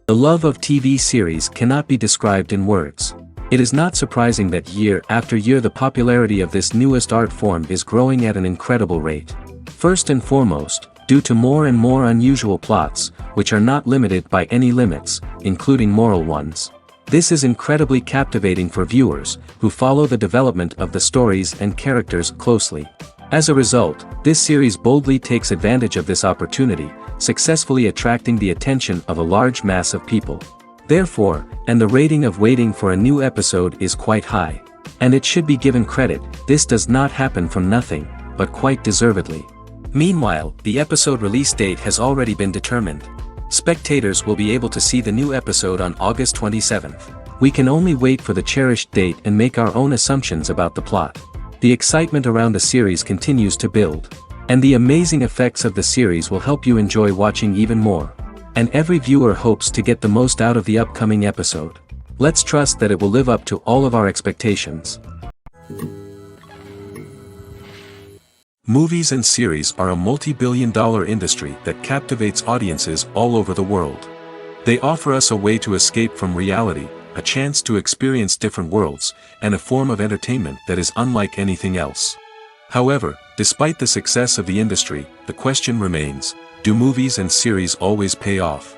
The love of TV series cannot be described in words. It is not surprising that year after year the popularity of this newest art form is growing at an incredible rate. First and foremost, due to more and more unusual plots, which are not limited by any limits, including moral ones. This is incredibly captivating for viewers, who follow the development of the stories and characters closely. As a result, this series boldly takes advantage of this opportunity, successfully attracting the attention of a large mass of people. Therefore, and the rating of waiting for a new episode is quite high. And it should be given credit, this does not happen from nothing, but quite deservedly. Meanwhile, the episode release date has already been determined. Spectators will be able to see the new episode on August 27th. We can only wait for the cherished date and make our own assumptions about the plot. The excitement around the series continues to build. And the amazing effects of the series will help you enjoy watching even more. And every viewer hopes to get the most out of the upcoming episode. Let's trust that it will live up to all of our expectations. Movies and series are a multi-billion-dollar industry that captivates audiences all over the world. They offer us a way to escape from reality, a chance to experience different worlds, and a form of entertainment that is unlike anything else. However, despite the success of the industry, the question remains, do movies and series always pay off?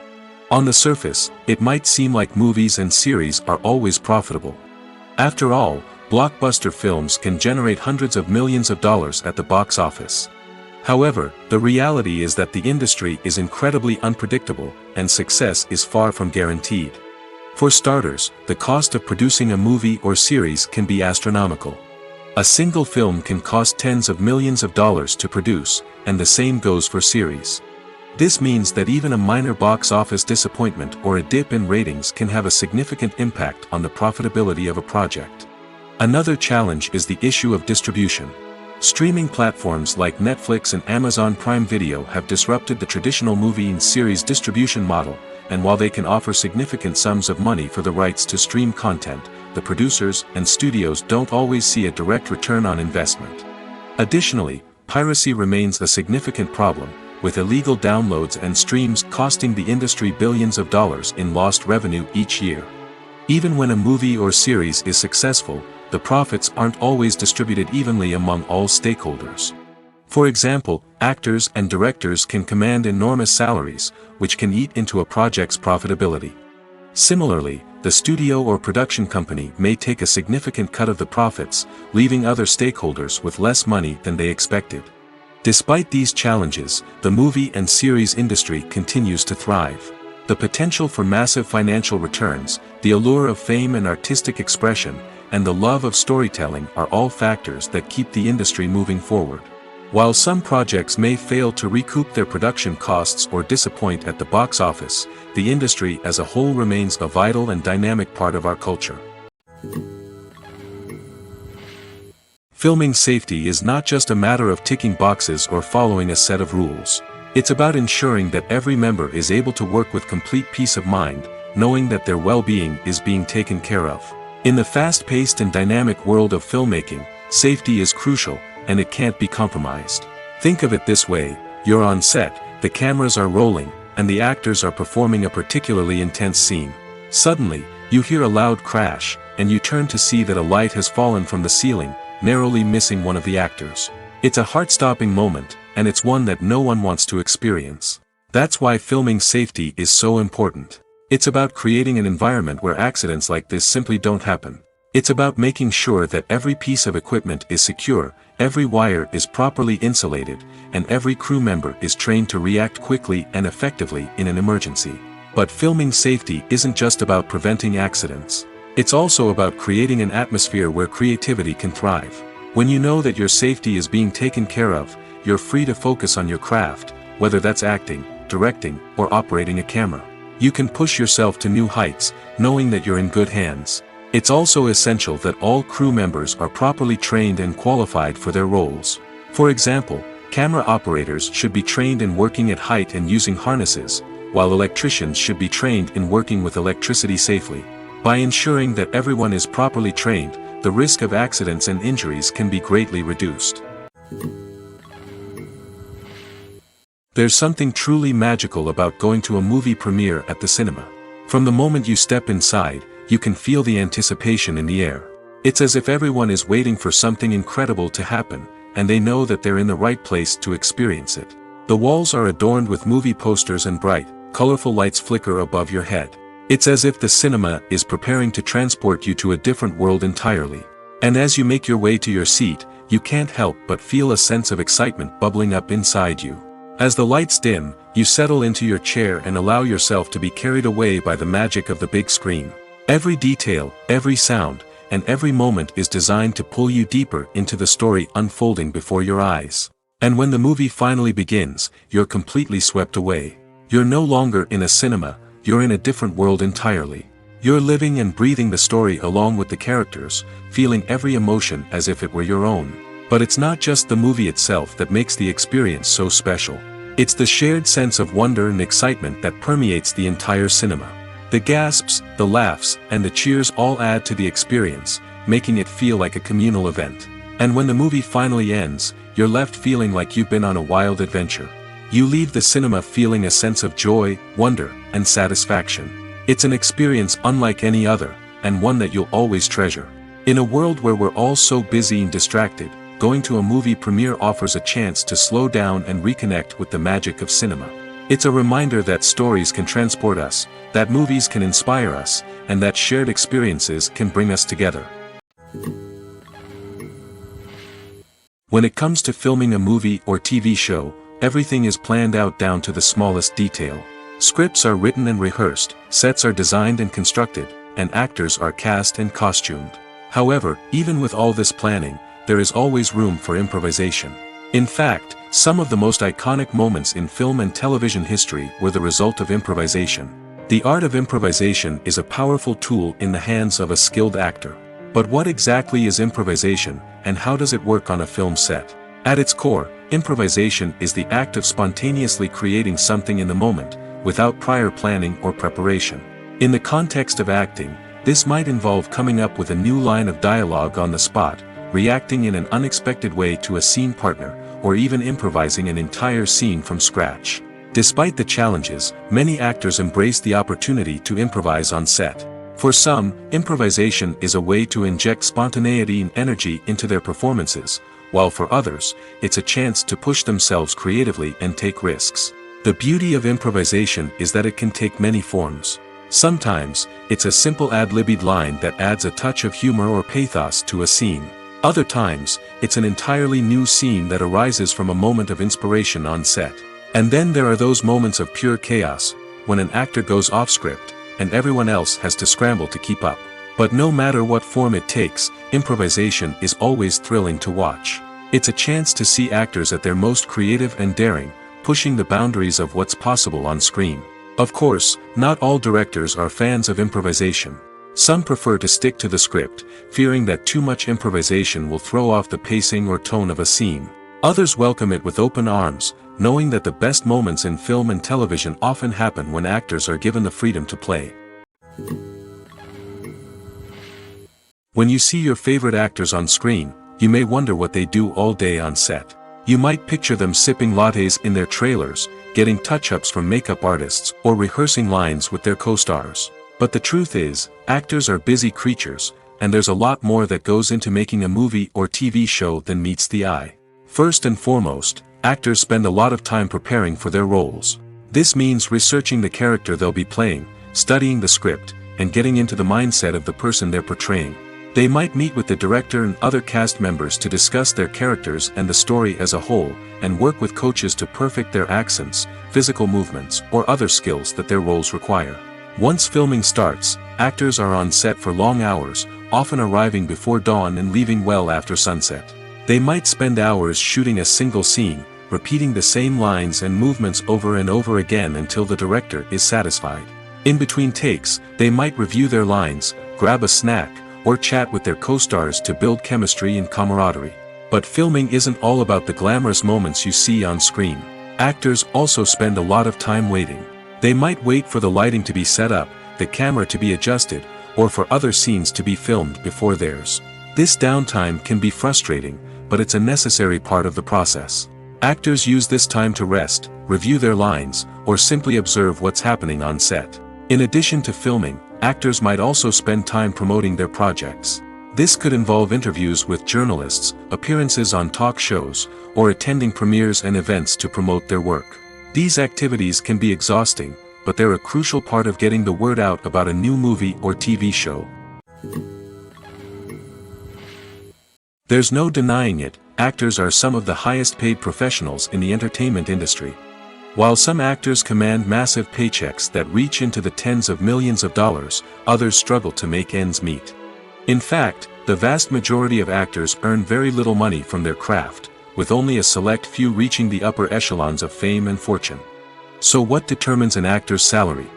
On the surface, it might seem like movies and series are always profitable. After all, blockbuster films can generate hundreds of millions of dollars at the box office. However, the reality is that the industry is incredibly unpredictable, and success is far from guaranteed. For starters, the cost of producing a movie or series can be astronomical. A single film can cost tens of millions of dollars to produce, and the same goes for series. This means that even a minor box office disappointment or a dip in ratings can have a significant impact on the profitability of a project. Another challenge is the issue of distribution. Streaming platforms like Netflix and Amazon Prime Video have disrupted the traditional movie and series distribution model, and while they can offer significant sums of money for the rights to stream content, the producers and studios don't always see a direct return on investment. Additionally, piracy remains a significant problem, with illegal downloads and streams costing the industry billions of dollars in lost revenue each year. Even when a movie or series is successful, the profits aren't always distributed evenly among all stakeholders. For example, actors and directors can command enormous salaries, which can eat into a project's profitability. Similarly, the studio or production company may take a significant cut of the profits, leaving other stakeholders with less money than they expected. Despite these challenges, the movie and series industry continues to thrive. The potential for massive financial returns, the allure of fame and artistic expression, and the love of storytelling are all factors that keep the industry moving forward. While some projects may fail to recoup their production costs or disappoint at the box office, the industry as a whole remains a vital and dynamic part of our culture. Filming safety is not just a matter of ticking boxes or following a set of rules. It's about ensuring that every member is able to work with complete peace of mind, knowing that their well-being is being taken care of. In the fast-paced and dynamic world of filmmaking, safety is crucial, and it can't be compromised. Think of it this way, you're on set, the cameras are rolling, and the actors are performing a particularly intense scene. Suddenly, you hear a loud crash, and you turn to see that a light has fallen from the ceiling, narrowly missing one of the actors. It's a heart-stopping moment, and it's one that no one wants to experience. That's why filming safety is so important. It's about creating an environment where accidents like this simply don't happen. It's about making sure that every piece of equipment is secure, every wire is properly insulated, and every crew member is trained to react quickly and effectively in an emergency. But filming safety isn't just about preventing accidents. It's also about creating an atmosphere where creativity can thrive. When you know that your safety is being taken care of, you're free to focus on your craft, whether that's acting, directing, or operating a camera. You can push yourself to new heights, knowing that you're in good hands. It's also essential that all crew members are properly trained and qualified for their roles. For example, camera operators should be trained in working at height and using harnesses, while electricians should be trained in working with electricity safely. By ensuring that everyone is properly trained, the risk of accidents and injuries can be greatly reduced. There's something truly magical about going to a movie premiere at the cinema. From the moment you step inside, you can feel the anticipation in the air. It's as if everyone is waiting for something incredible to happen, and they know that they're in the right place to experience it. The walls are adorned with movie posters and bright, colorful lights flicker above your head. It's as if the cinema is preparing to transport you to a different world entirely. And as you make your way to your seat, you can't help but feel a sense of excitement bubbling up inside you. As the lights dim, you settle into your chair and allow yourself to be carried away by the magic of the big screen. Every detail, every sound, and every moment is designed to pull you deeper into the story unfolding before your eyes. And when the movie finally begins, you're completely swept away. You're no longer in a cinema, you're in a different world entirely. You're living and breathing the story along with the characters, feeling every emotion as if it were your own. But it's not just the movie itself that makes the experience so special. It's the shared sense of wonder and excitement that permeates the entire cinema. The gasps, the laughs, and the cheers all add to the experience, making it feel like a communal event. And when the movie finally ends, you're left feeling like you've been on a wild adventure. You leave the cinema feeling a sense of joy, wonder, and satisfaction. It's an experience unlike any other, and one that you'll always treasure. In a world where we're all so busy and distracted, going to a movie premiere offers a chance to slow down and reconnect with the magic of cinema. It's a reminder that stories can transport us, that movies can inspire us, and that shared experiences can bring us together. When it comes to filming a movie or TV show, everything is planned out down to the smallest detail. Scripts are written and rehearsed, sets are designed and constructed, and actors are cast and costumed. However, even with all this planning, there is always room for improvisation. In fact, some of the most iconic moments in film and television history were the result of improvisation. The art of improvisation is a powerful tool in the hands of a skilled actor. But what exactly is improvisation, and how does it work on a film set? At its core, improvisation is the act of spontaneously creating something in the moment, without prior planning or preparation. In the context of acting, this might involve coming up with a new line of dialogue on the spot, reacting in an unexpected way to a scene partner, or even improvising an entire scene from scratch. Despite the challenges, many actors embrace the opportunity to improvise on set. For some, improvisation is a way to inject spontaneity and energy into their performances, while for others, it's a chance to push themselves creatively and take risks. The beauty of improvisation is that it can take many forms. Sometimes, it's a simple ad-libbed line that adds a touch of humor or pathos to a scene. Other times, it's an entirely new scene that arises from a moment of inspiration on set. And then there are those moments of pure chaos, when an actor goes off script, and everyone else has to scramble to keep up. But no matter what form it takes, improvisation is always thrilling to watch. It's a chance to see actors at their most creative and daring, pushing the boundaries of what's possible on screen. Of course, not all directors are fans of improvisation. Some prefer to stick to the script, fearing that too much improvisation will throw off the pacing or tone of a scene. Others welcome it with open arms, knowing that the best moments in film and television often happen when actors are given the freedom to play. When you see your favorite actors on screen, you may wonder what they do all day on set. You might picture them sipping lattes in their trailers, getting touch-ups from makeup artists, or rehearsing lines with their co-stars. But the truth is, actors are busy creatures, and there's a lot more that goes into making a movie or TV show than meets the eye. First and foremost, actors spend a lot of time preparing for their roles. This means researching the character they'll be playing, studying the script, and getting into the mindset of the person they're portraying. They might meet with the director and other cast members to discuss their characters and the story as a whole, and work with coaches to perfect their accents, physical movements, or other skills that their roles require. Once filming starts, actors are on set for long hours, often arriving before dawn and leaving well after sunset. They might spend hours shooting a single scene, repeating the same lines and movements over and over again until the director is satisfied. In between takes, they might review their lines, grab a snack, or chat with their co-stars to build chemistry and camaraderie. But filming isn't all about the glamorous moments you see on screen. Actors also spend a lot of time waiting. They might wait for the lighting to be set up, the camera to be adjusted, or for other scenes to be filmed before theirs. This downtime can be frustrating, but it's a necessary part of the process. Actors use this time to rest, review their lines, or simply observe what's happening on set. In addition to filming, actors might also spend time promoting their projects. This could involve interviews with journalists, appearances on talk shows, or attending premieres and events to promote their work. These activities can be exhausting, but they're a crucial part of getting the word out about a new movie or TV show. There's no denying it, actors are some of the highest paid professionals in the entertainment industry. While some actors command massive paychecks that reach into the tens of millions of dollars, others struggle to make ends meet. In fact, the vast majority of actors earn very little money from their craft, with only a select few reaching the upper echelons of fame and fortune. So what determines an actor's salary?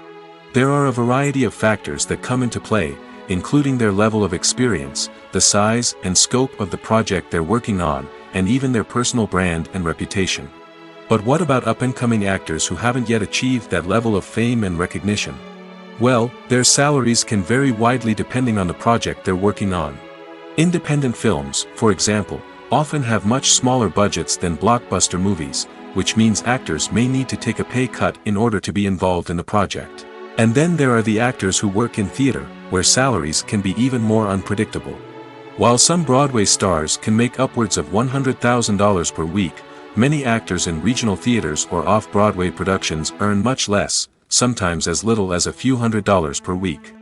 There are a variety of factors that come into play, including their level of experience, the size and scope of the project they're working on, and even their personal brand and reputation. But what about up-and-coming actors who haven't yet achieved that level of fame and recognition? Well, their salaries can vary widely depending on the project they're working on. Independent films, for example, often have much smaller budgets than blockbuster movies, which means actors may need to take a pay cut in order to be involved in the project. And then there are the actors who work in theater, where salaries can be even more unpredictable. While some Broadway stars can make upwards of $100,000 per week, many actors in regional theaters or off-Broadway productions earn much less, sometimes as little as a few $100s per week.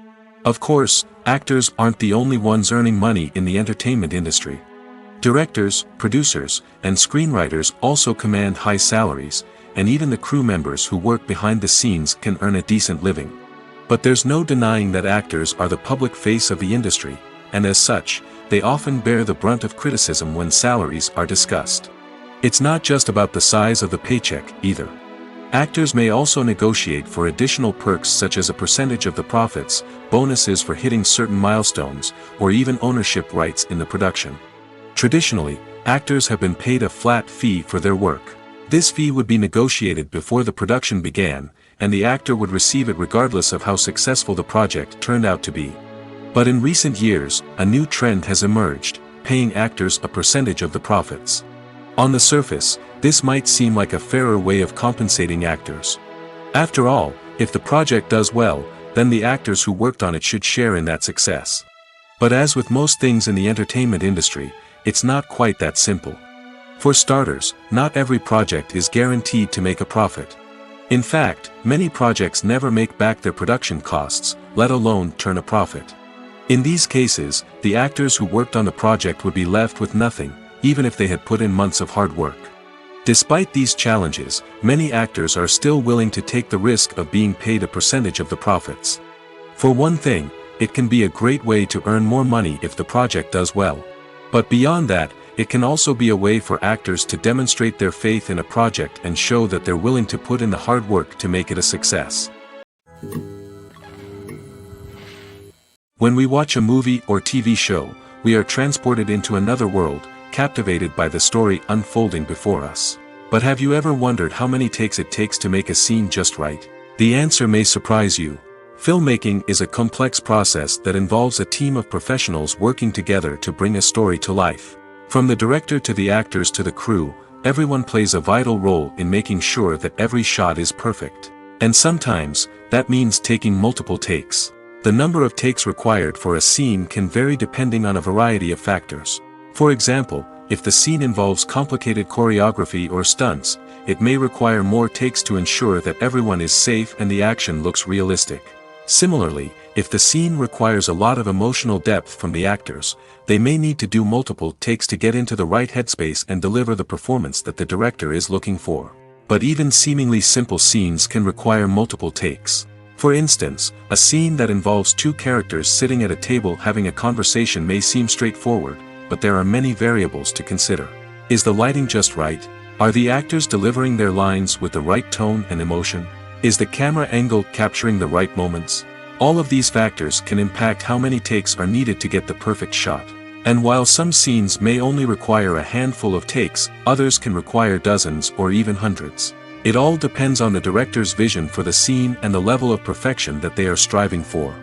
Of course, actors aren't the only ones earning money in the entertainment industry. Directors, producers, and screenwriters also command high salaries, and even the crew members who work behind the scenes can earn a decent living. But there's no denying that actors are the public face of the industry, and as such, they often bear the brunt of criticism when salaries are discussed. It's not just about the size of the paycheck, either. Actors may also negotiate for additional perks such as a percentage of the profits, bonuses for hitting certain milestones, or even ownership rights in the production. Traditionally, actors have been paid a flat fee for their work. This fee would be negotiated before the production began, and the actor would receive it regardless of how successful the project turned out to be. But in recent years, a new trend has emerged, paying actors a percentage of the profits. On the surface, this might seem like a fairer way of compensating actors. After all, if the project does well, then the actors who worked on it should share in that success. But as with most things in the entertainment industry, it's not quite that simple. For starters, not every project is guaranteed to make a profit. In fact, many projects never make back their production costs, let alone turn a profit. In these cases, the actors who worked on the project would be left with nothing, even if they had put in months of hard work. Despite these challenges, many actors are still willing to take the risk of being paid a percentage of the profits. For one thing, it can be a great way to earn more money if the project does well. But beyond that, it can also be a way for actors to demonstrate their faith in a project and show that they're willing to put in the hard work to make it a success. When we watch a movie or TV show, we are transported into another world, captivated by the story unfolding before us. But have you ever wondered how many takes it takes to make a scene just right? The answer may surprise you. Filmmaking is a complex process that involves a team of professionals working together to bring a story to life. From the director to the actors to the crew, everyone plays a vital role in making sure that every shot is perfect. And sometimes, that means taking multiple takes. The number of takes required for a scene can vary depending on a variety of factors. For example, if the scene involves complicated choreography or stunts, it may require more takes to ensure that everyone is safe and the action looks realistic. Similarly, if the scene requires a lot of emotional depth from the actors, they may need to do multiple takes to get into the right headspace and deliver the performance that the director is looking for. But even seemingly simple scenes can require multiple takes. For instance, a scene that involves two characters sitting at a table having a conversation may seem straightforward, but there are many variables to consider. Is the lighting just right? Are the actors delivering their lines with the right tone and emotion? Is the camera angle capturing the right moments? All of these factors can impact how many takes are needed to get the perfect shot. And while some scenes may only require a handful of takes, others can require dozens or even hundreds. It all depends on the director's vision for the scene and the level of perfection that they are striving for.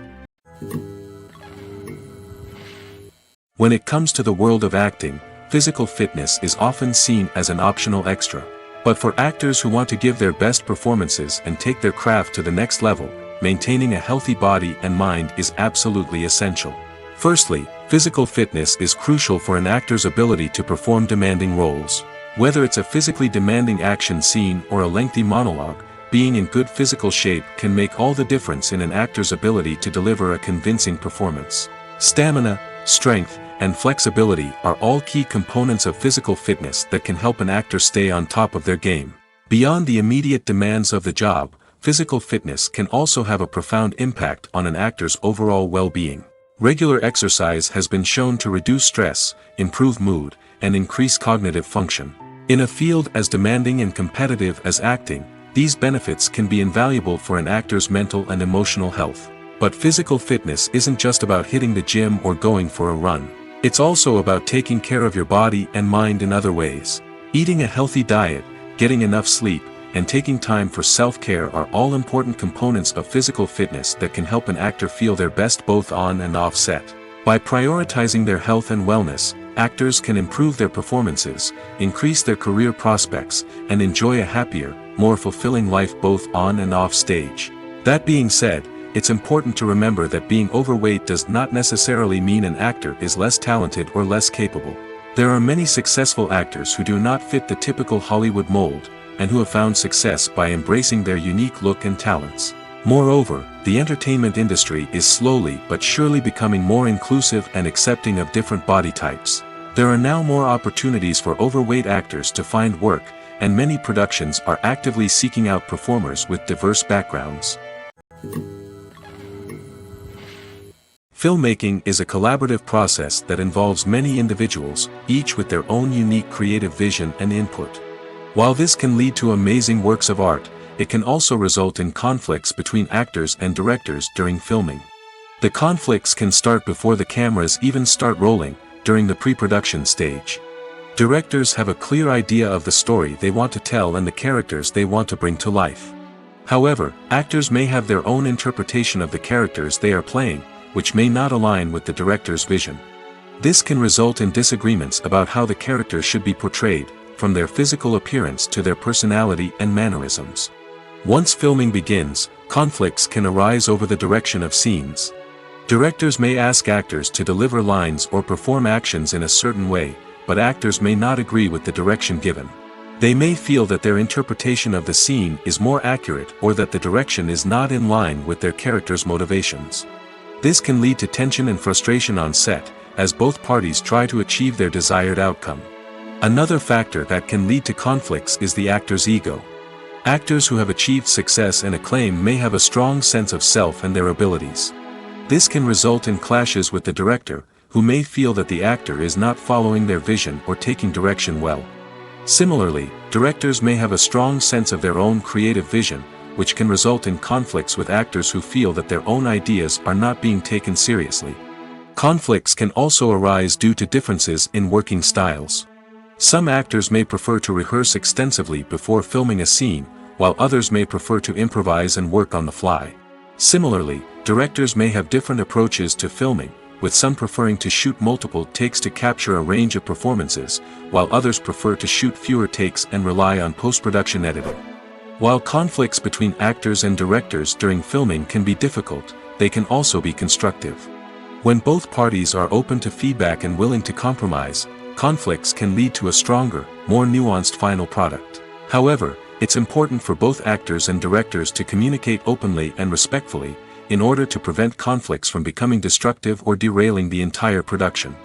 When it comes to the world of acting, physical fitness is often seen as an optional extra. But for actors who want to give their best performances and take their craft to the next level, maintaining a healthy body and mind is absolutely essential. Firstly, physical fitness is crucial for an actor's ability to perform demanding roles. Whether it's a physically demanding action scene or a lengthy monologue, being in good physical shape can make all the difference in an actor's ability to deliver a convincing performance. Stamina, strength, and flexibility are all key components of physical fitness that can help an actor stay on top of their game. Beyond the immediate demands of the job, physical fitness can also have a profound impact on an actor's overall well-being. Regular exercise has been shown to reduce stress, improve mood, and increase cognitive function. In a field as demanding and competitive as acting, these benefits can be invaluable for an actor's mental and emotional health. But physical fitness isn't just about hitting the gym or going for a run. It's also about taking care of your body and mind in other ways. Eating a healthy diet, getting enough sleep, and taking time for self-care are all important components of physical fitness that can help an actor feel their best both on and off set. By prioritizing their health and wellness, actors can improve their performances, increase their career prospects, and enjoy a happier, more fulfilling life both on and off stage. That being said, it's important to remember that being overweight does not necessarily mean an actor is less talented or less capable. There are many successful actors who do not fit the typical Hollywood mold, and who have found success by embracing their unique look and talents. Moreover, the entertainment industry is slowly but surely becoming more inclusive and accepting of different body types. There are now more opportunities for overweight actors to find work, and many productions are actively seeking out performers with diverse backgrounds. Filmmaking is a collaborative process that involves many individuals, each with their own unique creative vision and input. While this can lead to amazing works of art, it can also result in conflicts between actors and directors during filming. The conflicts can start before the cameras even start rolling, during the pre-production stage. Directors have a clear idea of the story they want to tell and the characters they want to bring to life. However, actors may have their own interpretation of the characters they are playing, which may not align with the director's vision. This can result in disagreements about how the characters should be portrayed, from their physical appearance to their personality and mannerisms. Once filming begins, conflicts can arise over the direction of scenes. Directors may ask actors to deliver lines or perform actions in a certain way, but actors may not agree with the direction given. They may feel that their interpretation of the scene is more accurate or that the direction is not in line with their character's motivations. This can lead to tension and frustration on set, as both parties try to achieve their desired outcome. Another factor that can lead to conflicts is the actor's ego. Actors who have achieved success and acclaim may have a strong sense of self and their abilities. This can result in clashes with the director, who may feel that the actor is not following their vision or taking direction well. Similarly, directors may have a strong sense of their own creative vision, which can result in conflicts with actors who feel that their own ideas are not being taken seriously. Conflicts can also arise due to differences in working styles. Some actors may prefer to rehearse extensively before filming a scene, while others may prefer to improvise and work on the fly. Similarly, directors may have different approaches to filming, with some preferring to shoot multiple takes to capture a range of performances, while others prefer to shoot fewer takes and rely on post-production editing. While conflicts between actors and directors during filming can be difficult, they can also be constructive. When both parties are open to feedback and willing to compromise, conflicts can lead to a stronger, more nuanced final product. However, it's important for both actors and directors to communicate openly and respectfully, in order to prevent conflicts from becoming destructive or derailing the entire production.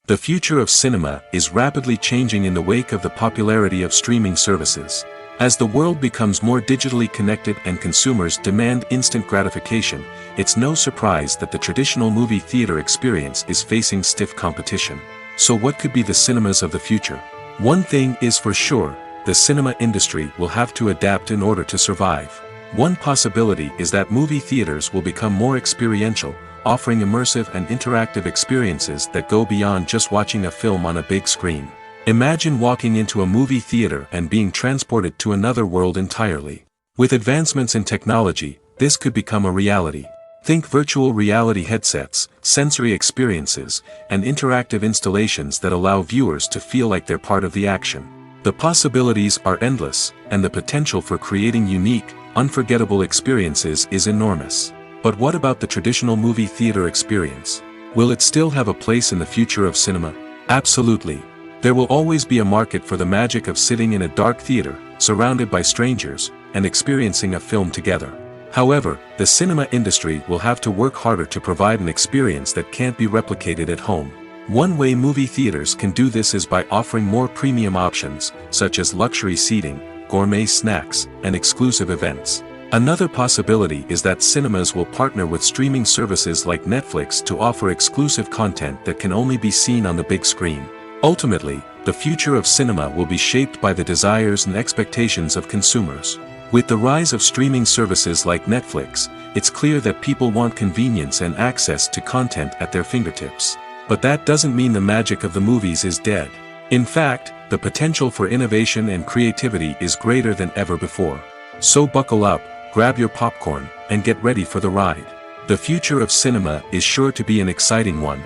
The future of cinema is rapidly changing in the wake of the popularity of streaming services. As the world becomes more digitally connected and consumers demand instant gratification, it's no surprise that the traditional movie theater experience is facing stiff competition. So what could be the cinemas of the future? One thing is for sure, the cinema industry will have to adapt in order to survive. One possibility is that movie theaters will become more experiential, offering immersive and interactive experiences that go beyond just watching a film on a big screen. Imagine walking into a movie theater and being transported to another world entirely. With advancements in technology, this could become a reality. Think virtual reality headsets, sensory experiences, and interactive installations that allow viewers to feel like they're part of the action. The possibilities are endless, and the potential for creating unique, unforgettable experiences is enormous. But what about the traditional movie theater experience? Will it still have a place in the future of cinema? Absolutely. There will always be a market for the magic of sitting in a dark theater, surrounded by strangers, and experiencing a film together. However, the cinema industry will have to work harder to provide an experience that can't be replicated at home. One way movie theaters can do this is by offering more premium options, such as luxury seating, gourmet snacks, and exclusive events. Another possibility is that cinemas will partner with streaming services like Netflix to offer exclusive content that can only be seen on the big screen. Ultimately, the future of cinema will be shaped by the desires and expectations of consumers. With the rise of streaming services like Netflix, it's clear that people want convenience and access to content at their fingertips. But that doesn't mean the magic of the movies is dead. In fact, the potential for innovation and creativity is greater than ever before. So buckle up, grab your popcorn, and get ready for the ride. The future of cinema is sure to be an exciting one.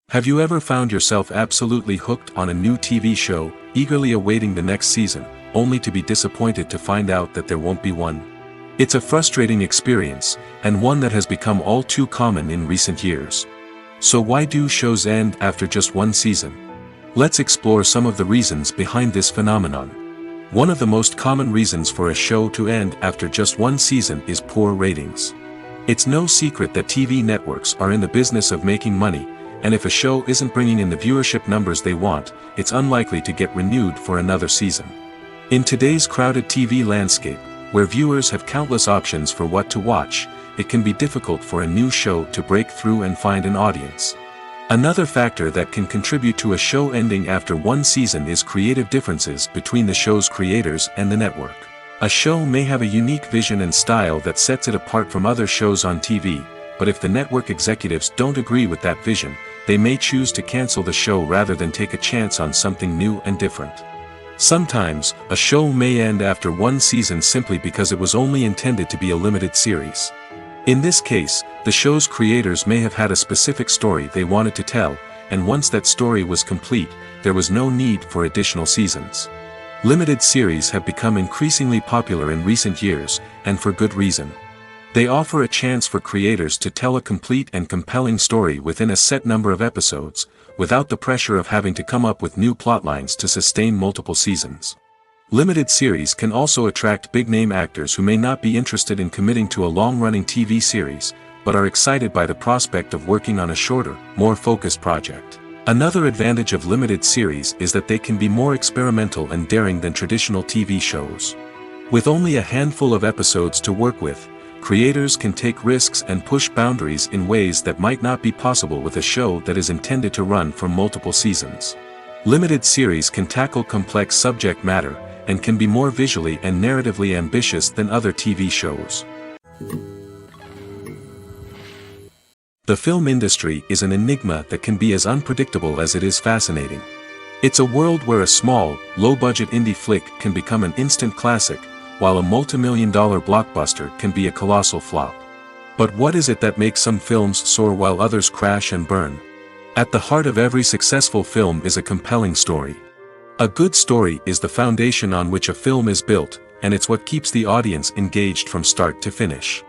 Have you ever found yourself absolutely hooked on a new TV show, eagerly awaiting the next season, only to be disappointed to find out that there won't be one? It's a frustrating experience, and one that has become all too common in recent years. So why do shows end after just one season? Let's explore some of the reasons behind this phenomenon. One of the most common reasons for a show to end after just one season is poor ratings. It's no secret that TV networks are in the business of making money, and if a show isn't bringing in the viewership numbers they want, it's unlikely to get renewed for another season. In today's crowded TV landscape, where viewers have countless options for what to watch, it can be difficult for a new show to break through and find an audience. Another factor that can contribute to a show ending after one season is creative differences between the show's creators and the network. A show may have a unique vision and style that sets it apart from other shows on TV, but if the network executives don't agree with that vision, they may choose to cancel the show rather than take a chance on something new and different. Sometimes, a show may end after one season simply because it was only intended to be a limited series. In this case, the show's creators may have had a specific story they wanted to tell, and once that story was complete, there was no need for additional seasons. Limited series have become increasingly popular in recent years, and for good reason. They offer a chance for creators to tell a complete and compelling story within a set number of episodes, without the pressure of having to come up with new plotlines to sustain multiple seasons. Limited series can also attract big-name actors who may not be interested in committing to a long-running TV series, but are excited by the prospect of working on a shorter, more focused project. Another advantage of limited series is that they can be more experimental and daring than traditional TV shows. With only a handful of episodes to work with, creators can take risks and push boundaries in ways that might not be possible with a show that is intended to run for multiple seasons. Limited series can tackle complex subject matter, and can be more visually and narratively ambitious than other TV shows. The film industry is an enigma that can be as unpredictable as it is fascinating. It's a world where a small, low-budget indie flick can become an instant classic, while a multi-million-dollar blockbuster can be a colossal flop. But what is it that makes some films soar while others crash and burn? At the heart of every successful film is a compelling story. A good story is the foundation on which a film is built, and it's what keeps the audience engaged from start to finish.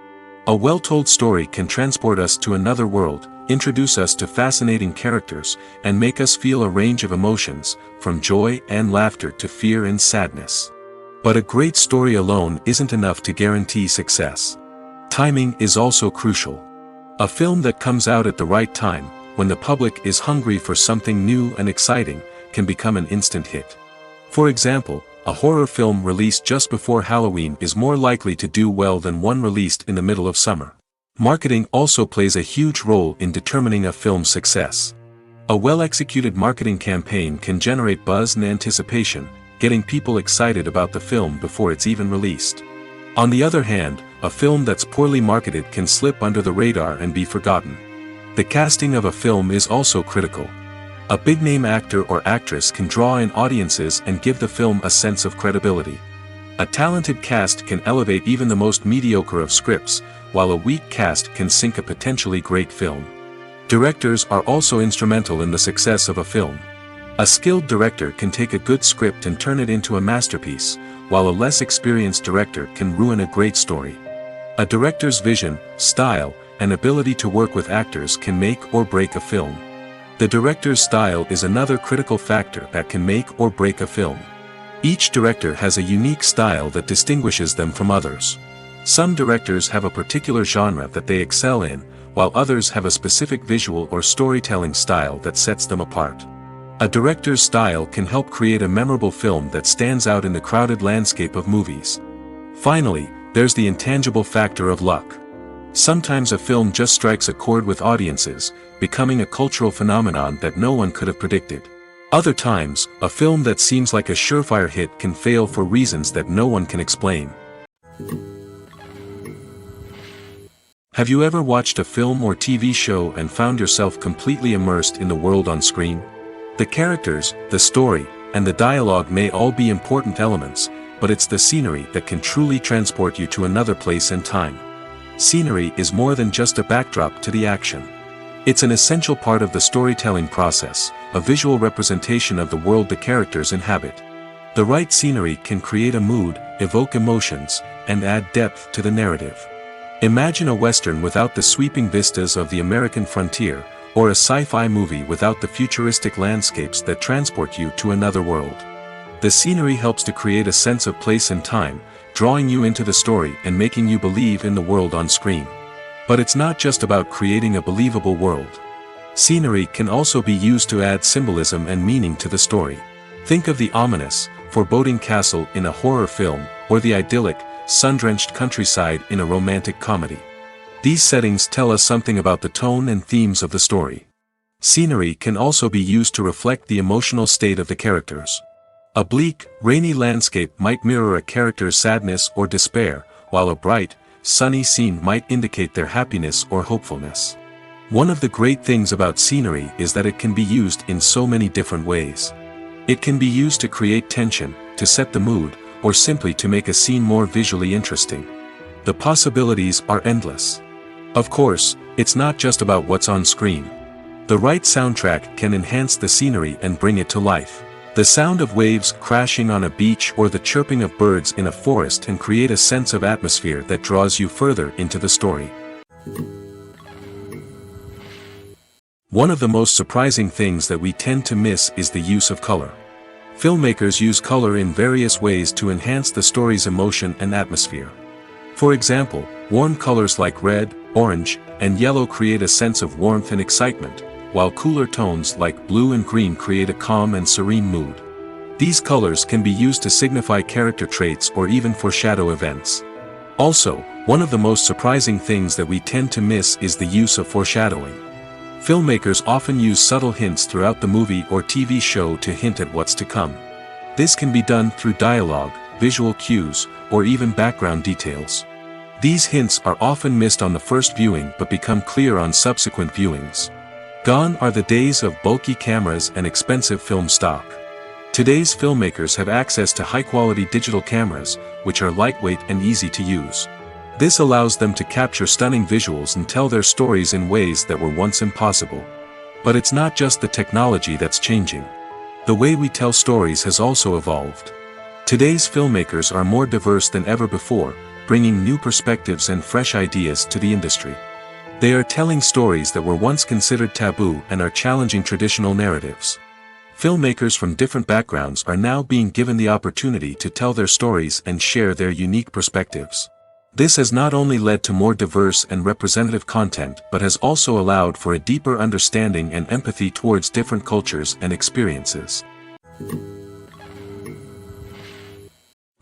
A well-told story can transport us to another world, introduce us to fascinating characters, and make us feel a range of emotions, from joy and laughter to fear and sadness. But a great story alone isn't enough to guarantee success. Timing is also crucial. A film that comes out at the right time, when the public is hungry for something new and exciting, can become an instant hit. For example, a horror film released just before Halloween is more likely to do well than one released in the middle of summer. Marketing also plays a huge role in determining a film's success. A well-executed marketing campaign can generate buzz and anticipation, getting people excited about the film before it's even released. On the other hand, a film that's poorly marketed can slip under the radar and be forgotten. The casting of a film is also critical. A big-name actor or actress can draw in audiences and give the film a sense of credibility. A talented cast can elevate even the most mediocre of scripts, while a weak cast can sink a potentially great film. Directors are also instrumental in the success of a film. A skilled director can take a good script and turn it into a masterpiece, while a less experienced director can ruin a great story. A director's vision, style, and ability to work with actors can make or break a film. The director's style is another critical factor that can make or break a film. Each director has a unique style that distinguishes them from others. Some directors have a particular genre that they excel in, while others have a specific visual or storytelling style that sets them apart. A director's style can help create a memorable film that stands out in the crowded landscape of movies. Finally, there's the intangible factor of luck. Sometimes a film just strikes a chord with audiences, becoming a cultural phenomenon that no one could have predicted. Other times, a film that seems like a surefire hit can fail for reasons that no one can explain. Have you ever watched a film or TV show and found yourself completely immersed in the world on screen? The characters, the story, and the dialogue may all be important elements, but it's the scenery that can truly transport you to another place and time. Scenery is more than just a backdrop to the action. It's an essential part of the storytelling process, a visual representation of the world the characters inhabit. The right scenery can create a mood, evoke emotions, and add depth to the narrative. Imagine a Western without the sweeping vistas of the American frontier, or a sci-fi movie without the futuristic landscapes that transport you to another world. The scenery helps to create a sense of place and time, drawing you into the story and making you believe in the world on screen. But it's not just about creating a believable world. Scenery can also be used to add symbolism and meaning to the story. Think of the ominous, foreboding castle in a horror film, or the idyllic, sun-drenched countryside in a romantic comedy. These settings tell us something about the tone and themes of the story. Scenery can also be used to reflect the emotional state of the characters. A bleak, rainy landscape might mirror a character's sadness or despair, while a bright, sunny scene might indicate their happiness or hopefulness. One of the great things about scenery is that it can be used in so many different ways. It can be used to create tension, to set the mood, or simply to make a scene more visually interesting. The possibilities are endless. Of course, it's not just about what's on screen. The right soundtrack can enhance the scenery and bring it to life. The sound of waves crashing on a beach or the chirping of birds in a forest can create a sense of atmosphere that draws you further into the story. One of the most surprising things that we tend to miss is the use of color. Filmmakers use color in various ways to enhance the story's emotion and atmosphere. For example, warm colors like red, orange, and yellow create a sense of warmth and excitement, while cooler tones like blue and green create a calm and serene mood. These colors can be used to signify character traits or even foreshadow events. Also, one of the most surprising things that we tend to miss is the use of foreshadowing. Filmmakers often use subtle hints throughout the movie or TV show to hint at what's to come. This can be done through dialogue, visual cues, or even background details. These hints are often missed on the first viewing but become clear on subsequent viewings. Gone are the days of bulky cameras and expensive film stock. Today's filmmakers have access to high-quality digital cameras, which are lightweight and easy to use. This allows them to capture stunning visuals and tell their stories in ways that were once impossible. But it's not just the technology that's changing. The way we tell stories has also evolved. Today's filmmakers are more diverse than ever before, bringing new perspectives and fresh ideas to the industry. They are telling stories that were once considered taboo and are challenging traditional narratives. Filmmakers from different backgrounds are now being given the opportunity to tell their stories and share their unique perspectives. This has not only led to more diverse and representative content but has also allowed for a deeper understanding and empathy towards different cultures and experiences.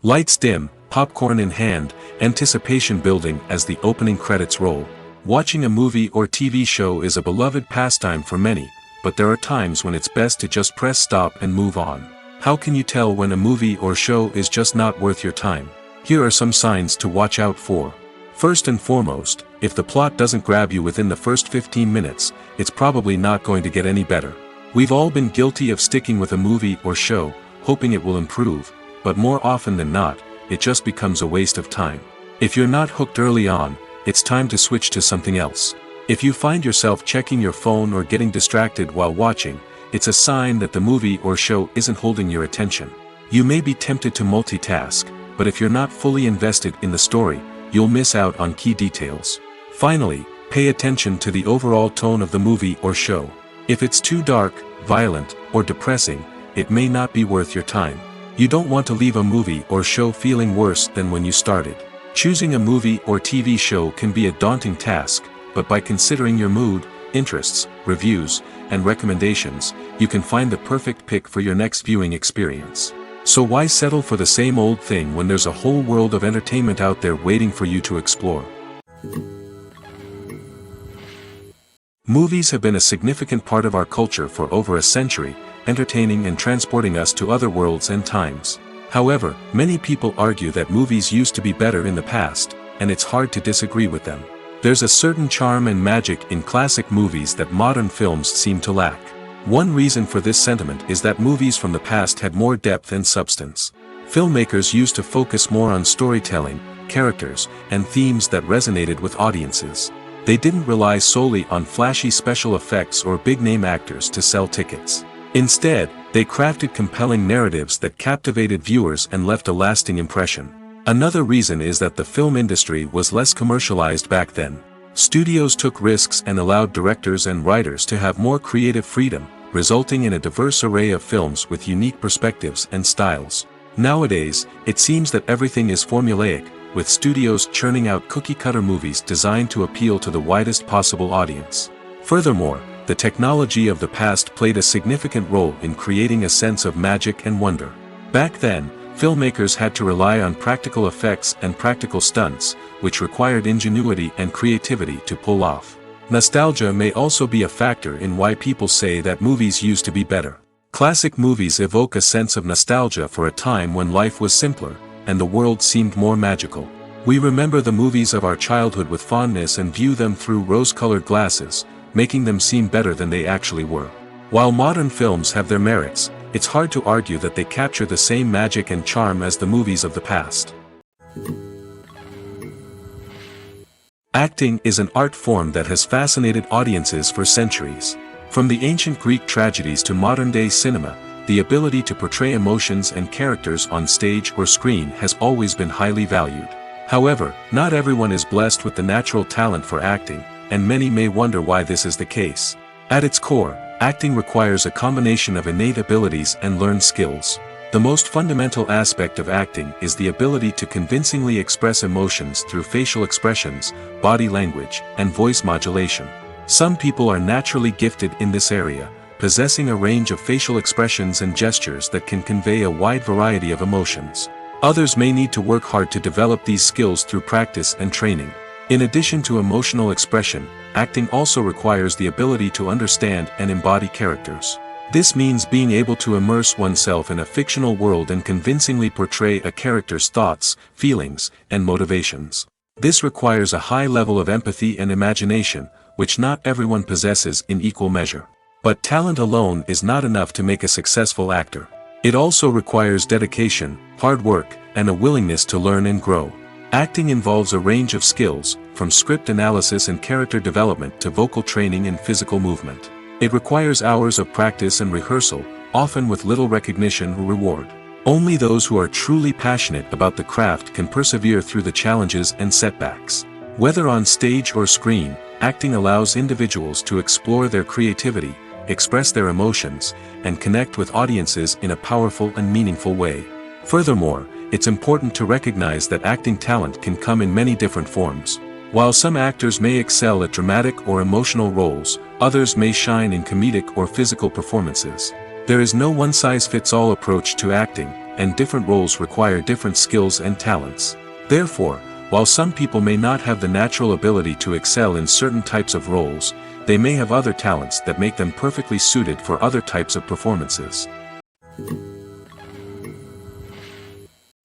Lights dim, popcorn in hand, anticipation building as the opening credits roll. Watching a movie or TV show is a beloved pastime for many, but there are times when it's best to just press stop and move on. How can you tell when a movie or show is just not worth your time? Here are some signs to watch out for. First and foremost, if the plot doesn't grab you within the first 15 minutes, it's probably not going to get any better. We've all been guilty of sticking with a movie or show, hoping it will improve, but more often than not, it just becomes a waste of time. If you're not hooked early on, it's time to switch to something else. If you find yourself checking your phone or getting distracted while watching, it's a sign that the movie or show isn't holding your attention. You may be tempted to multitask, but if you're not fully invested in the story, you'll miss out on key details. Finally, pay attention to the overall tone of the movie or show. If it's too dark, violent, or depressing, it may not be worth your time. You don't want to leave a movie or show feeling worse than when you started. Choosing a movie or TV show can be a daunting task, but by considering your mood, interests, reviews, and recommendations, you can find the perfect pick for your next viewing experience. So why settle for the same old thing when there's a whole world of entertainment out there waiting for you to explore? Movies have been a significant part of our culture for over a century, entertaining and transporting us to other worlds and times. However, many people argue that movies used to be better in the past, and it's hard to disagree with them. There's a certain charm and magic in classic movies that modern films seem to lack. One reason for this sentiment is that movies from the past had more depth and substance. Filmmakers used to focus more on storytelling, characters, and themes that resonated with audiences. They didn't rely solely on flashy special effects or big-name actors to sell tickets. Instead, they crafted compelling narratives that captivated viewers and left a lasting impression. Another reason is that the film industry was less commercialized back then. Studios took risks and allowed directors and writers to have more creative freedom, resulting in a diverse array of films with unique perspectives and styles. Nowadays, it seems that everything is formulaic, with studios churning out cookie-cutter movies designed to appeal to the widest possible audience. Furthermore, the technology of the past played a significant role in creating a sense of magic and wonder. Back then, filmmakers had to rely on practical effects and practical stunts, which required ingenuity and creativity to pull off. Nostalgia may also be a factor in why people say that movies used to be better. Classic movies evoke a sense of nostalgia for a time when life was simpler, and the world seemed more magical. We remember the movies of our childhood with fondness and view them through rose-colored glasses, making them seem better than they actually were. While modern films have their merits, it's hard to argue that they capture the same magic and charm as the movies of the past. Acting is an art form that has fascinated audiences for centuries. From the ancient Greek tragedies to modern-day cinema, the ability to portray emotions and characters on stage or screen has always been highly valued. However, not everyone is blessed with the natural talent for acting, and many may wonder why this is the case. At its core, acting requires a combination of innate abilities and learned skills. The most fundamental aspect of acting is the ability to convincingly express emotions through facial expressions, body language, and voice modulation. Some people are naturally gifted in this area, possessing a range of facial expressions and gestures that can convey a wide variety of emotions. Others may need to work hard to develop these skills through practice and training. In addition to emotional expression, acting also requires the ability to understand and embody characters. This means being able to immerse oneself in a fictional world and convincingly portray a character's thoughts, feelings, and motivations. This requires a high level of empathy and imagination, which not everyone possesses in equal measure. But talent alone is not enough to make a successful actor. It also requires dedication, hard work, and a willingness to learn and grow. Acting involves a range of skills, from script analysis and character development to vocal training and physical movement. It requires hours of practice and rehearsal, often with little recognition or reward. Only those who are truly passionate about the craft can persevere through the challenges and setbacks. Whether on stage or screen, acting allows individuals to explore their creativity, express their emotions, and connect with audiences in a powerful and meaningful way. Furthermore, it's important to recognize that acting talent can come in many different forms. While some actors may excel at dramatic or emotional roles, others may shine in comedic or physical performances. There is no one-size-fits-all approach to acting, and different roles require different skills and talents. Therefore, while some people may not have the natural ability to excel in certain types of roles, they may have other talents that make them perfectly suited for other types of performances.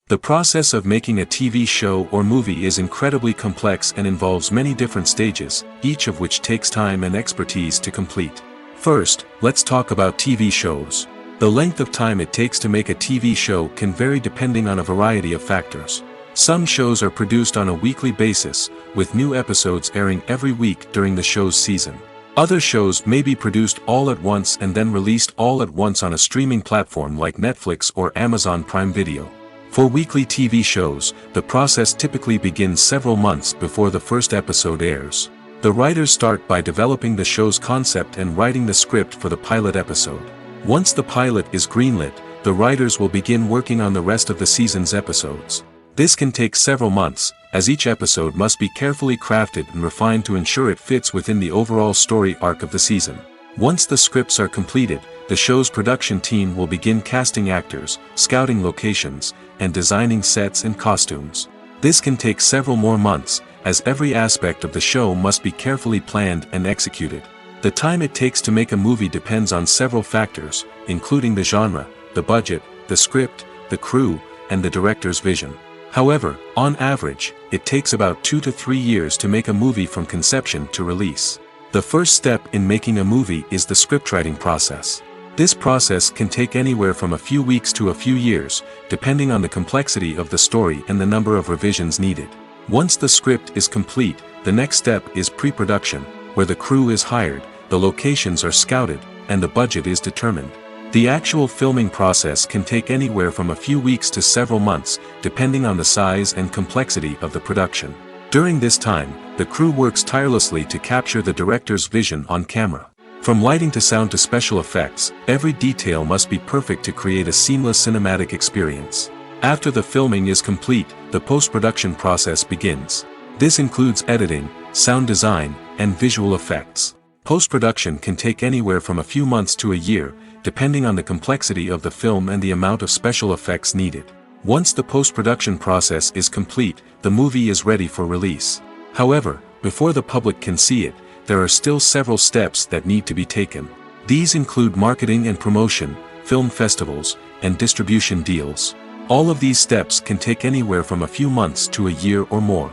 The process of making a TV show or movie is incredibly complex and involves many different stages, each of which takes time and expertise to complete. First, let's talk about TV shows. The length of time it takes to make a TV show can vary depending on a variety of factors. Some shows are produced on a weekly basis, with new episodes airing every week during the show's season. Other shows may be produced all at once and then released all at once on a streaming platform like Netflix or Amazon Prime Video. For weekly TV shows, the process typically begins several months before the first episode airs. The writers start by developing the show's concept and writing the script for the pilot episode. Once the pilot is greenlit, the writers will begin working on the rest of the season's episodes. This can take several months, as each episode must be carefully crafted and refined to ensure it fits within the overall story arc of the season. Once the scripts are completed, the show's production team will begin casting actors, scouting locations, and designing sets and costumes. This can take several more months, as every aspect of the show must be carefully planned and executed. The time it takes to make a movie depends on several factors, including the genre, the budget, the script, the crew, and the director's vision. However, on average, it takes about 2 to 3 years to make a movie from conception to release. The first step in making a movie is the scriptwriting process. This process can take anywhere from a few weeks to a few years, depending on the complexity of the story and the number of revisions needed. Once the script is complete, the next step is pre-production, where the crew is hired, the locations are scouted, and the budget is determined. The actual filming process can take anywhere from a few weeks to several months, depending on the size and complexity of the production. During this time, the crew works tirelessly to capture the director's vision on camera. From lighting to sound to special effects, every detail must be perfect to create a seamless cinematic experience. After the filming is complete, the post-production process begins. This includes editing, sound design, and visual effects. Post-production can take anywhere from a few months to a year, depending on the complexity of the film and the amount of special effects needed. Once the post-production process is complete, the movie is ready for release. However, before the public can see it, there are still several steps that need to be taken. These include marketing and promotion, film festivals, and distribution deals. All of these steps can take anywhere from a few months to a year or more.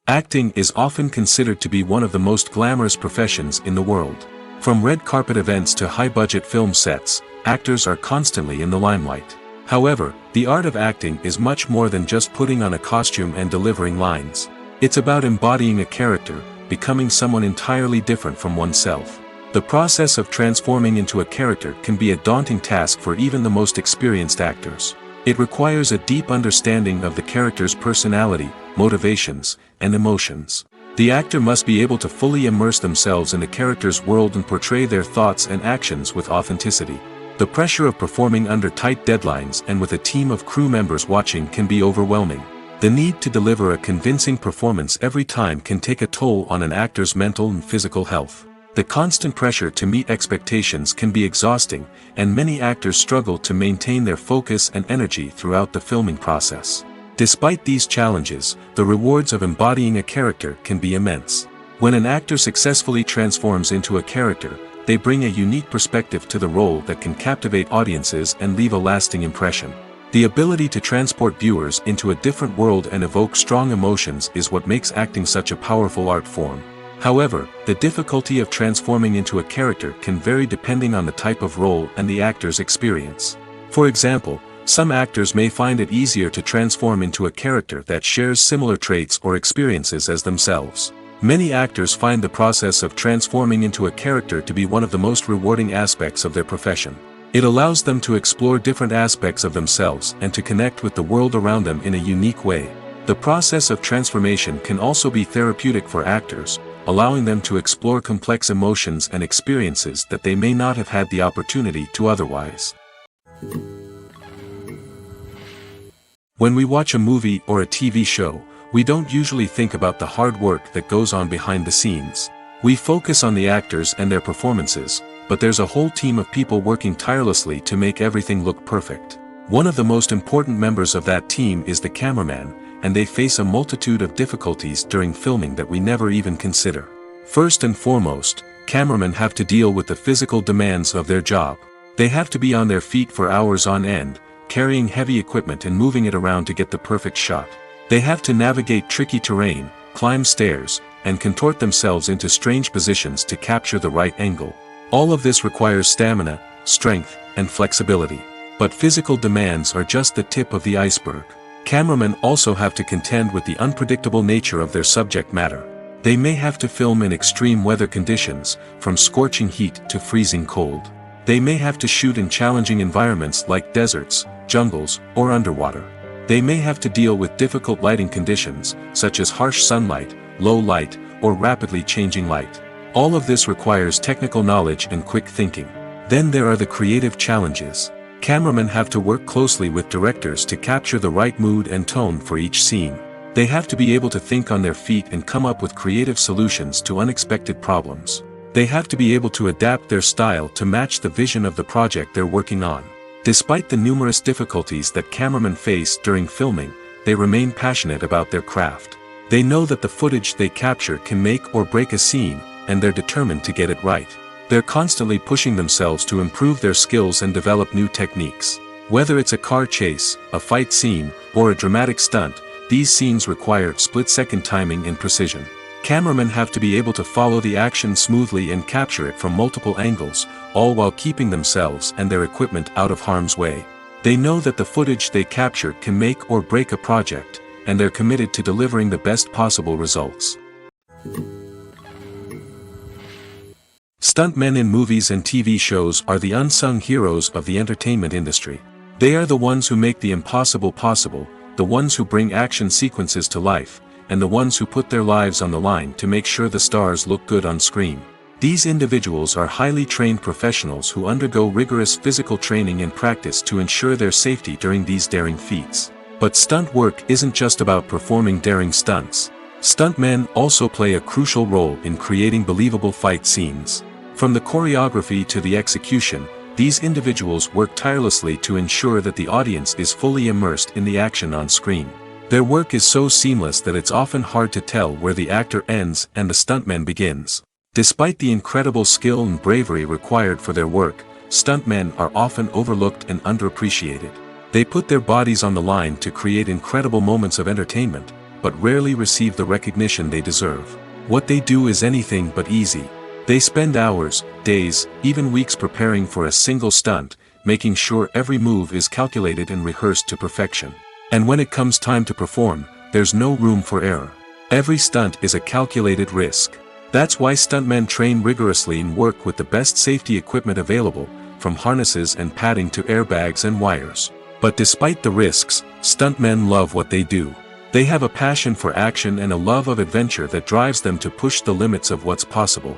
Acting is often considered to be one of the most glamorous professions in the world. From red carpet events to high-budget film sets, actors are constantly in the limelight. However, the art of acting is much more than just putting on a costume and delivering lines. It's about embodying a character, becoming someone entirely different from oneself. The process of transforming into a character can be a daunting task for even the most experienced actors. It requires a deep understanding of the character's personality, motivations, and emotions. The actor must be able to fully immerse themselves in the character's world and portray their thoughts and actions with authenticity. The pressure of performing under tight deadlines and with a team of crew members watching can be overwhelming. The need to deliver a convincing performance every time can take a toll on an actor's mental and physical health. The constant pressure to meet expectations can be exhausting, and many actors struggle to maintain their focus and energy throughout the filming process. Despite these challenges, the rewards of embodying a character can be immense. When an actor successfully transforms into a character, they bring a unique perspective to the role that can captivate audiences and leave a lasting impression. The ability to transport viewers into a different world and evoke strong emotions is what makes acting such a powerful art form. However, the difficulty of transforming into a character can vary depending on the type of role and the actor's experience. For example, some actors may find it easier to transform into a character that shares similar traits or experiences as themselves. Many actors find the process of transforming into a character to be one of the most rewarding aspects of their profession. It allows them to explore different aspects of themselves and to connect with the world around them in a unique way. The process of transformation can also be therapeutic for actors, allowing them to explore complex emotions and experiences that they may not have had the opportunity to otherwise. When we watch a movie or a TV show, we don't usually think about the hard work that goes on behind the scenes. We focus on the actors and their performances, but there's a whole team of people working tirelessly to make everything look perfect. One of the most important members of that team is the cameraman, and they face a multitude of difficulties during filming that we never even consider. First and foremost, cameramen have to deal with the physical demands of their job. They have to be on their feet for hours on end, carrying heavy equipment and moving it around to get the perfect shot. They have to navigate tricky terrain, climb stairs, and contort themselves into strange positions to capture the right angle. All of this requires stamina, strength, and flexibility. But physical demands are just the tip of the iceberg. Cameramen also have to contend with the unpredictable nature of their subject matter. They may have to film in extreme weather conditions, from scorching heat to freezing cold. They may have to shoot in challenging environments like deserts, jungles, or underwater. They may have to deal with difficult lighting conditions, such as harsh sunlight, low light, or rapidly changing light. All of this requires technical knowledge and quick thinking. Then there are the creative challenges. Cameramen have to work closely with directors to capture the right mood and tone for each scene. They have to be able to think on their feet and come up with creative solutions to unexpected problems. They have to be able to adapt their style to match the vision of the project they're working on. Despite the numerous difficulties that cameramen face during filming, they remain passionate about their craft. They know that the footage they capture can make or break a scene, and they're determined to get it right. They're constantly pushing themselves to improve their skills and develop new techniques. Whether it's a car chase, a fight scene, or a dramatic stunt, these scenes require split-second timing and precision. Cameramen have to be able to follow the action smoothly and capture it from multiple angles, all while keeping themselves and their equipment out of harm's way. They know that the footage they capture can make or break a project, and they're committed to delivering the best possible results. Stuntmen in movies and TV shows are the unsung heroes of the entertainment industry. They are the ones who make the impossible possible, the ones who bring action sequences to life, and the ones who put their lives on the line to make sure the stars look good on screen. These individuals are highly trained professionals who undergo rigorous physical training and practice to ensure their safety during these daring feats. But stunt work isn't just about performing daring stunts. Stuntmen also play a crucial role in creating believable fight scenes. From the choreography to the execution, these individuals work tirelessly to ensure that the audience is fully immersed in the action on screen. Their work is so seamless that it's often hard to tell where the actor ends and the stuntman begins. Despite the incredible skill and bravery required for their work, stuntmen are often overlooked and underappreciated. They put their bodies on the line to create incredible moments of entertainment, but rarely receive the recognition they deserve. What they do is anything but easy. They spend hours, days, even weeks preparing for a single stunt, making sure every move is calculated and rehearsed to perfection. And when it comes time to perform, there's no room for error. Every stunt is a calculated risk. That's why stuntmen train rigorously and work with the best safety equipment available, from harnesses and padding to airbags and wires. But despite the risks, stuntmen love what they do. They have a passion for action and a love of adventure that drives them to push the limits of what's possible.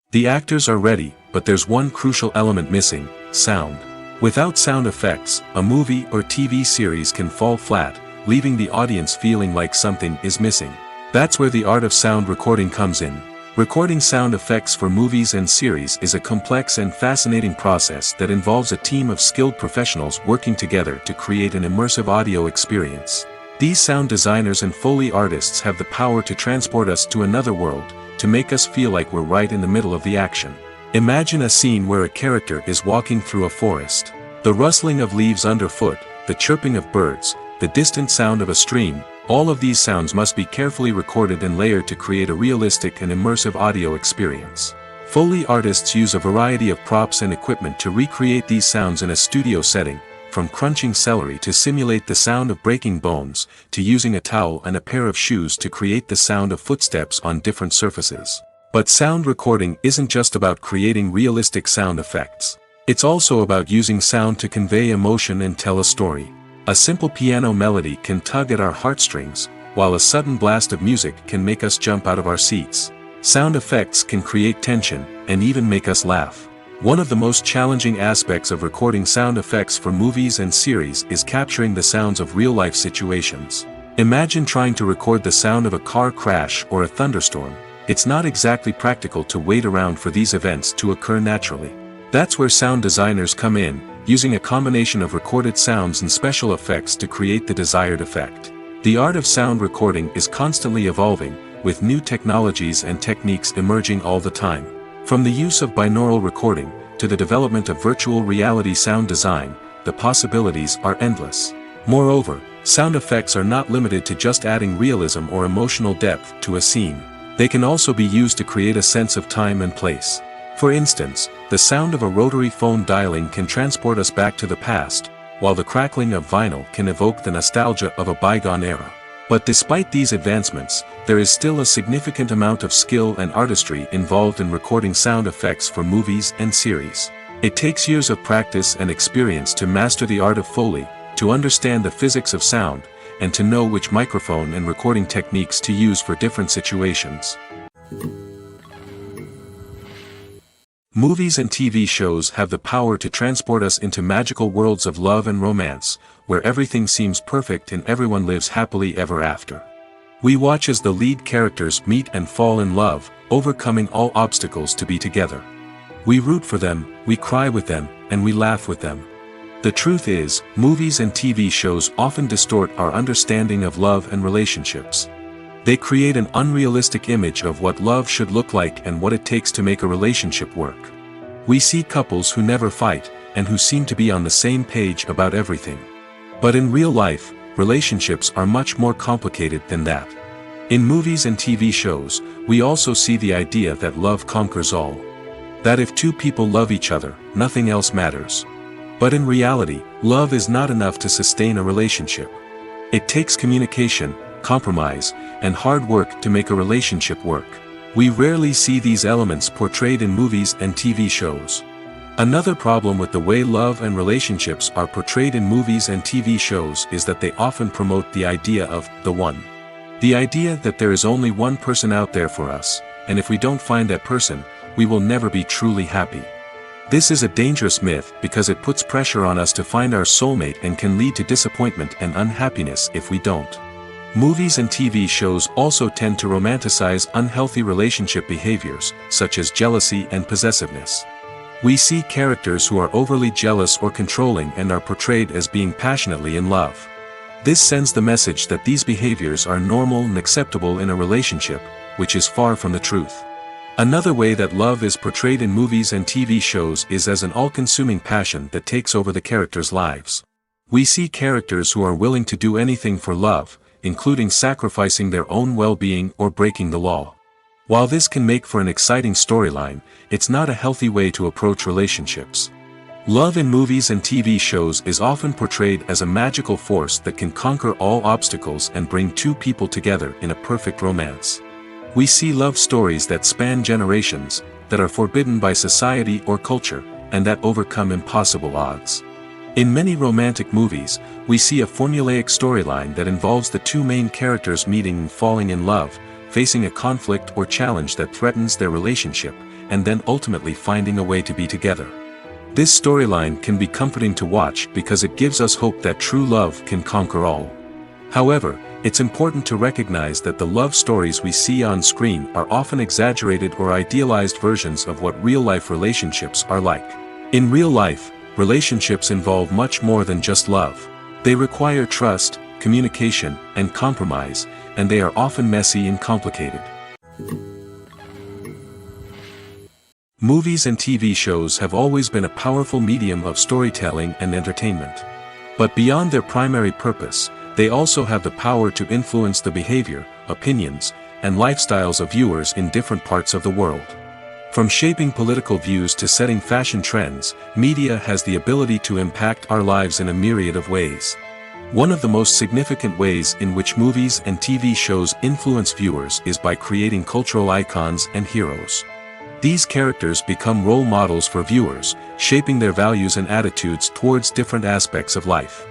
The actors are ready, but there's one crucial element missing: sound. Without sound effects, a movie or TV series can fall flat, leaving the audience feeling like something is missing. That's where the art of sound recording comes in. Recording sound effects for movies and series is a complex and fascinating process that involves a team of skilled professionals working together to create an immersive audio experience. These sound designers and Foley artists have the power to transport us to another world, to make us feel like we're right in the middle of the action. Imagine a scene where a character is walking through a forest. The rustling of leaves underfoot, the chirping of birds, the distant sound of a stream, all of these sounds must be carefully recorded and layered to create a realistic and immersive audio experience. Foley artists use a variety of props and equipment to recreate these sounds in a studio setting, from crunching celery to simulate the sound of breaking bones, to using a towel and a pair of shoes to create the sound of footsteps on different surfaces. But sound recording isn't just about creating realistic sound effects. It's also about using sound to convey emotion and tell a story. A simple piano melody can tug at our heartstrings, while a sudden blast of music can make us jump out of our seats. Sound effects can create tension, and even make us laugh. One of the most challenging aspects of recording sound effects for movies and series is capturing the sounds of real-life situations. Imagine trying to record the sound of a car crash or a thunderstorm. It's not exactly practical to wait around for these events to occur naturally. That's where sound designers come in, using a combination of recorded sounds and special effects to create the desired effect. The art of sound recording is constantly evolving, with new technologies and techniques emerging all the time. From the use of binaural recording, to the development of virtual reality sound design, the possibilities are endless. Moreover, sound effects are not limited to just adding realism or emotional depth to a scene. They can also be used to create a sense of time and place. For instance, the sound of a rotary phone dialing can transport us back to the past, while the crackling of vinyl can evoke the nostalgia of a bygone era. But despite these advancements, there is still a significant amount of skill and artistry involved in recording sound effects for movies and series. It takes years of practice and experience to master the art of Foley, to understand the physics of sound, and to know which microphone and recording techniques to use for different situations. Movies and TV shows have the power to transport us into magical worlds of love and romance, where everything seems perfect and everyone lives happily ever after. We watch as the lead characters meet and fall in love, overcoming all obstacles to be together. We root for them, we cry with them, and we laugh with them. The truth is, movies and TV shows often distort our understanding of love and relationships. They create an unrealistic image of what love should look like and what it takes to make a relationship work. We see couples who never fight, and who seem to be on the same page about everything. But in real life, relationships are much more complicated than that. In movies and TV shows, we also see the idea that love conquers all. That if two people love each other, nothing else matters. But in reality, love is not enough to sustain a relationship. It takes communication, compromise, and hard work to make a relationship work. We rarely see these elements portrayed in movies and TV shows. Another problem with the way love and relationships are portrayed in movies and TV shows is that they often promote the idea of the one. The idea that there is only one person out there for us, and if we don't find that person, we will never be truly happy. This is a dangerous myth because it puts pressure on us to find our soulmate and can lead to disappointment and unhappiness if we don't. Movies and TV shows also tend to romanticize unhealthy relationship behaviors, such as jealousy and possessiveness. We see characters who are overly jealous or controlling and are portrayed as being passionately in love. This sends the message that these behaviors are normal and acceptable in a relationship, which is far from the truth. Another way that love is portrayed in movies and TV shows is as an all-consuming passion that takes over the characters' lives. We see characters who are willing to do anything for love, including sacrificing their own well-being or breaking the law. While this can make for an exciting storyline, it's not a healthy way to approach relationships. Love in movies and TV shows is often portrayed as a magical force that can conquer all obstacles and bring two people together in a perfect romance. We see love stories that span generations, that are forbidden by society or culture, and that overcome impossible odds. In many romantic movies, we see a formulaic storyline that involves the two main characters meeting and falling in love, facing a conflict or challenge that threatens their relationship, and then ultimately finding a way to be together. This storyline can be comforting to watch because it gives us hope that true love can conquer all. However, it's important to recognize that the love stories we see on screen are often exaggerated or idealized versions of what real-life relationships are like. In real life, relationships involve much more than just love. They require trust, communication, and compromise, and they are often messy and complicated. Movies and TV shows have always been a powerful medium of storytelling and entertainment. But beyond their primary purpose, they also have the power to influence the behavior, opinions, and lifestyles of viewers in different parts of the world. From shaping political views to setting fashion trends, media has the ability to impact our lives in a myriad of ways. One of the most significant ways in which movies and TV shows influence viewers is by creating cultural icons and heroes. These characters become role models for viewers, shaping their values and attitudes towards different aspects of life.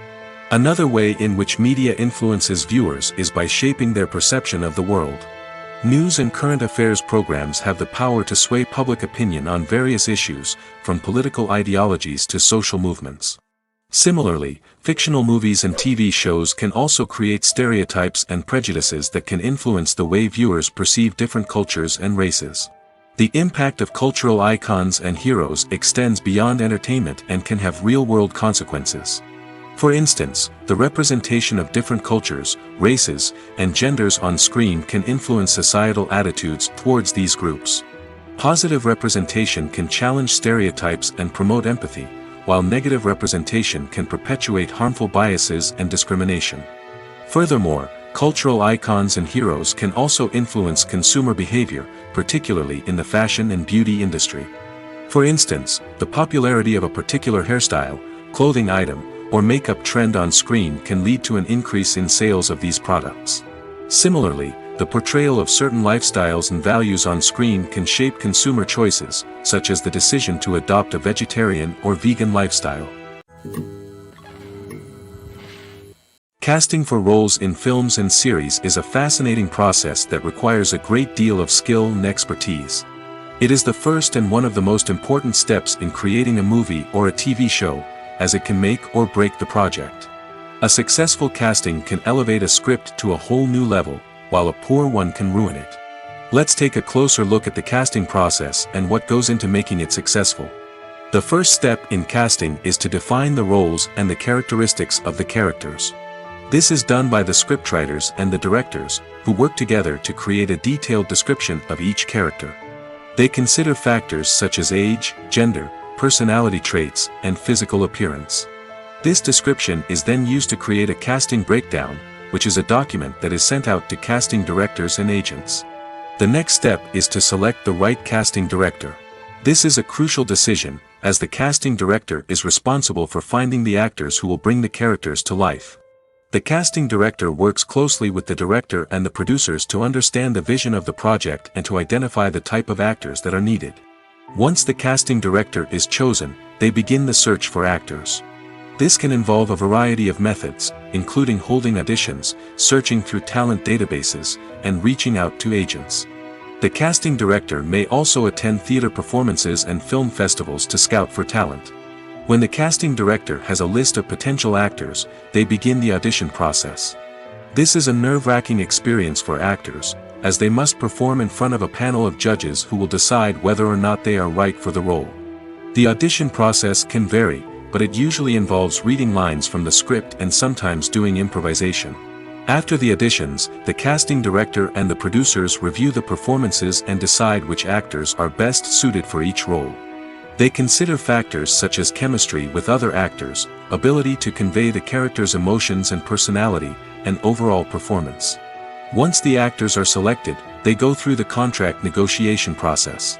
Another way in which media influences viewers is by shaping their perception of the world. News and current affairs programs have the power to sway public opinion on various issues, from political ideologies to social movements. Similarly, fictional movies and TV shows can also create stereotypes and prejudices that can influence the way viewers perceive different cultures and races. The impact of cultural icons and heroes extends beyond entertainment and can have real-world consequences. For instance, the representation of different cultures, races, and genders on screen can influence societal attitudes towards these groups. Positive representation can challenge stereotypes and promote empathy, while negative representation can perpetuate harmful biases and discrimination. Furthermore, cultural icons and heroes can also influence consumer behavior, particularly in the fashion and beauty industry. For instance, the popularity of a particular hairstyle, clothing item, or makeup trend on screen can lead to an increase in sales of these products. Similarly, the portrayal of certain lifestyles and values on screen can shape consumer choices, such as the decision to adopt a vegetarian or vegan lifestyle. Casting for roles in films and series is a fascinating process that requires a great deal of skill and expertise. It is the first and one of the most important steps in creating a movie or a TV show, as it can make or break the project. A successful casting can elevate a script to a whole new level, while a poor one can ruin it. Let's take a closer look at the casting process and what goes into making it successful. The first step in casting is to define the roles and the characteristics of the characters. This is done by the scriptwriters and the directors, who work together to create a detailed description of each character. They consider factors such as age, gender, personality traits, and physical appearance. This description is then used to create a casting breakdown, which is a document that is sent out to casting directors and agents. The next step is to select the right casting director. This is a crucial decision, as the casting director is responsible for finding the actors who will bring the characters to life. The casting director works closely with the director and the producers to understand the vision of the project and to identify the type of actors that are needed. Once the casting director is chosen, they begin the search for actors. This can involve a variety of methods, including holding auditions, searching through talent databases, and reaching out to agents. The casting director may also attend theater performances and film festivals to scout for talent. When the casting director has a list of potential actors, they begin the audition process. This is a nerve-wracking experience for actors, as they must perform in front of a panel of judges who will decide whether or not they are right for the role. The audition process can vary, but it usually involves reading lines from the script and sometimes doing improvisation. After the auditions, the casting director and the producers review the performances and decide which actors are best suited for each role. They consider factors such as chemistry with other actors, ability to convey the character's emotions and personality, and overall performance. Once the actors are selected, they go through the contract negotiation process.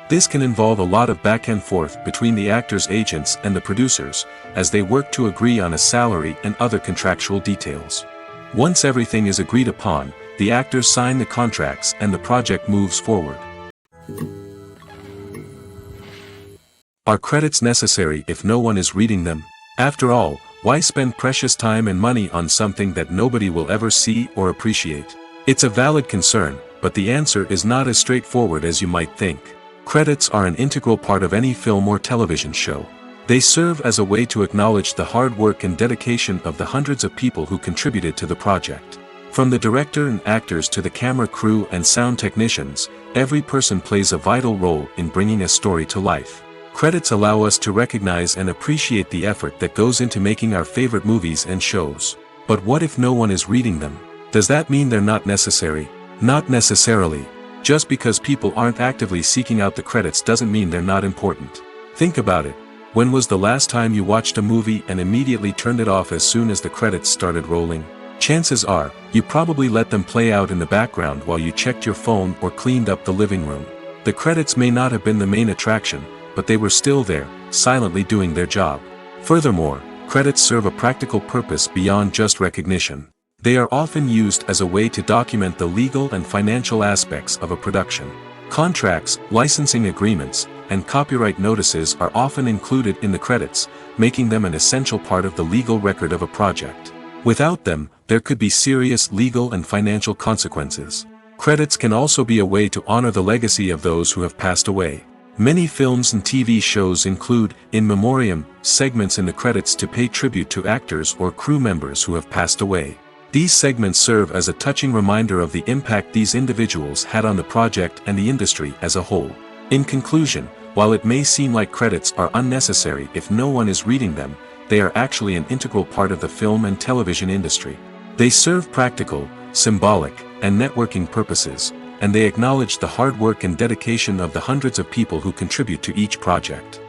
This can involve a lot of back and forth between the actors' agents and the producers, as they work to agree on a salary and other contractual details. Once everything is agreed upon, the actors sign the contracts and the project moves forward. Are credits necessary if no one is reading them? After all, why spend precious time and money on something that nobody will ever see or appreciate? It's a valid concern, but the answer is not as straightforward as you might think. Credits are an integral part of any film or television show. They serve as a way to acknowledge the hard work and dedication of the hundreds of people who contributed to the project. From the director and actors to the camera crew and sound technicians, every person plays a vital role in bringing a story to life. Credits allow us to recognize and appreciate the effort that goes into making our favorite movies and shows. But what if no one is reading them? Does that mean they're not necessary? Not necessarily. Just because people aren't actively seeking out the credits doesn't mean they're not important. Think about it. When was the last time you watched a movie and immediately turned it off as soon as the credits started rolling? Chances are, you probably let them play out in the background while you checked your phone or cleaned up the living room. The credits may not have been the main attraction, but they were still there, silently doing their job. Furthermore, credits serve a practical purpose beyond just recognition. They are often used as a way to document the legal and financial aspects of a production. Contracts, licensing agreements, and copyright notices are often included in the credits, making them an essential part of the legal record of a project. Without them, there could be serious legal and financial consequences. Credits can also be a way to honor the legacy of those who have passed away. Many films and TV shows include, in memoriam, segments in the credits to pay tribute to actors or crew members who have passed away. These segments serve as a touching reminder of the impact these individuals had on the project and the industry as a whole. In conclusion, while it may seem like credits are unnecessary if no one is reading them, they are actually an integral part of the film and television industry. They serve practical, symbolic, and networking purposes, and they acknowledge the hard work and dedication of the hundreds of people who contribute to each project.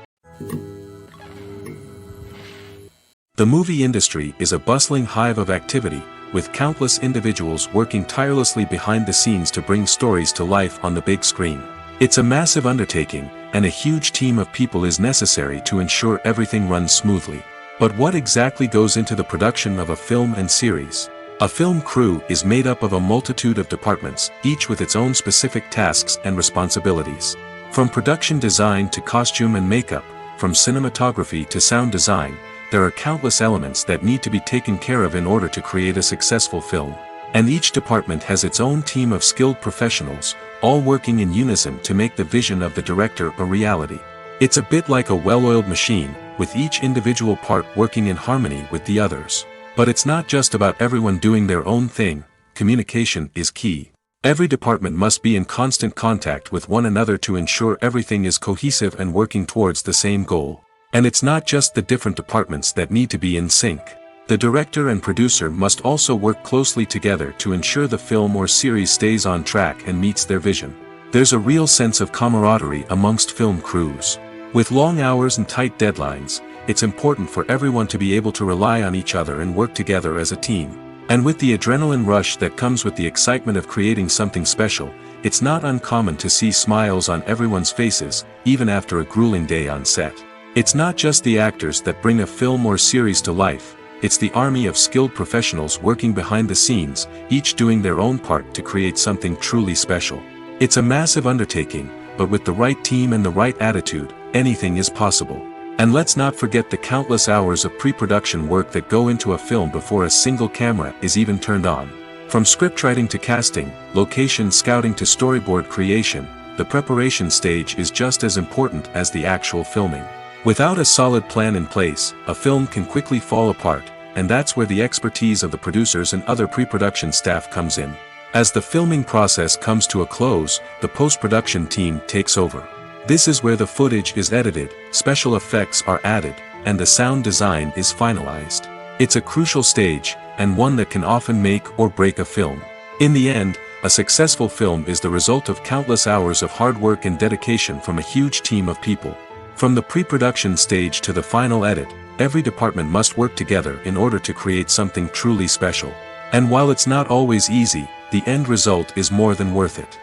The movie industry is a bustling hive of activity, with countless individuals working tirelessly behind the scenes to bring stories to life on the big screen. It's a massive undertaking, and a huge team of people is necessary to ensure everything runs smoothly. But what exactly goes into the production of a film and series? A film crew is made up of a multitude of departments, each with its own specific tasks and responsibilities. From production design to costume and makeup, from cinematography to sound design, there are countless elements that need to be taken care of in order to create a successful film. And each department has its own team of skilled professionals, all working in unison to make the vision of the director a reality. It's a bit like a well-oiled machine, with each individual part working in harmony with the others. But it's not just about everyone doing their own thing. Communication is key. Every department must be in constant contact with one another to ensure everything is cohesive and working towards the same goal. And it's not just the different departments that need to be in sync. The director and producer must also work closely together to ensure the film or series stays on track and meets their vision. There's a real sense of camaraderie amongst film crews. With long hours and tight deadlines, it's important for everyone to be able to rely on each other and work together as a team. And with the adrenaline rush that comes with the excitement of creating something special, it's not uncommon to see smiles on everyone's faces, even after a grueling day on set. It's not just the actors that bring a film or series to life, it's the army of skilled professionals working behind the scenes, each doing their own part to create something truly special. It's a massive undertaking, but with the right team and the right attitude, anything is possible. And let's not forget the countless hours of pre-production work that go into a film before a single camera is even turned on. From scriptwriting to casting, location scouting to storyboard creation, the preparation stage is just as important as the actual filming. Without a solid plan in place, a film can quickly fall apart, and that's where the expertise of the producers and other pre-production staff comes in. As the filming process comes to a close, the post-production team takes over. This is where the footage is edited, special effects are added, and the sound design is finalized. It's a crucial stage, and one that can often make or break a film. In the end, a successful film is the result of countless hours of hard work and dedication from a huge team of people. From the pre-production stage to the final edit, every department must work together in order to create something truly special. And while it's not always easy, the end result is more than worth it.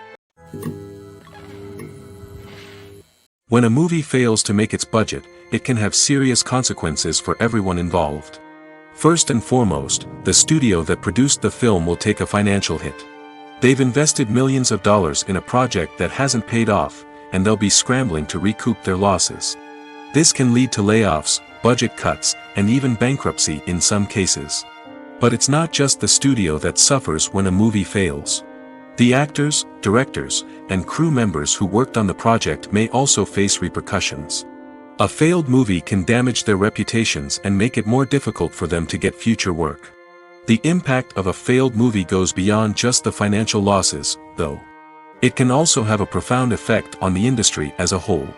When a movie fails to make its budget, it can have serious consequences for everyone involved. First and foremost, the studio that produced the film will take a financial hit. They've invested millions of dollars in a project that hasn't paid off, and they'll be scrambling to recoup their losses. This can lead to layoffs, budget cuts, and even bankruptcy in some cases. But it's not just the studio that suffers when a movie fails. The actors, directors, and crew members who worked on the project may also face repercussions. A failed movie can damage their reputations and make it more difficult for them to get future work. The impact of a failed movie goes beyond just the financial losses, though. It can also have a profound effect on the industry as a whole.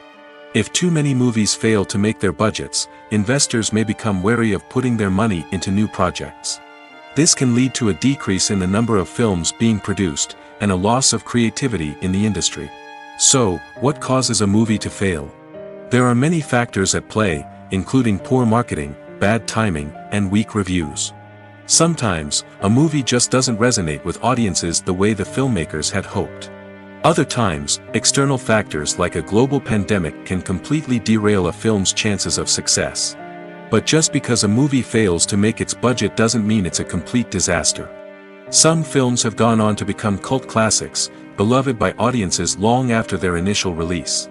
If too many movies fail to make their budgets, investors may become wary of putting their money into new projects. This can lead to a decrease in the number of films being produced, and a loss of creativity in the industry. So, what causes a movie to fail? There are many factors at play, including poor marketing, bad timing, and weak reviews. Sometimes, a movie just doesn't resonate with audiences the way the filmmakers had hoped. Other times, external factors like a global pandemic can completely derail a film's chances of success. But just because a movie fails to make its budget doesn't mean it's a complete disaster. Some films have gone on to become cult classics, beloved by audiences long after their initial release.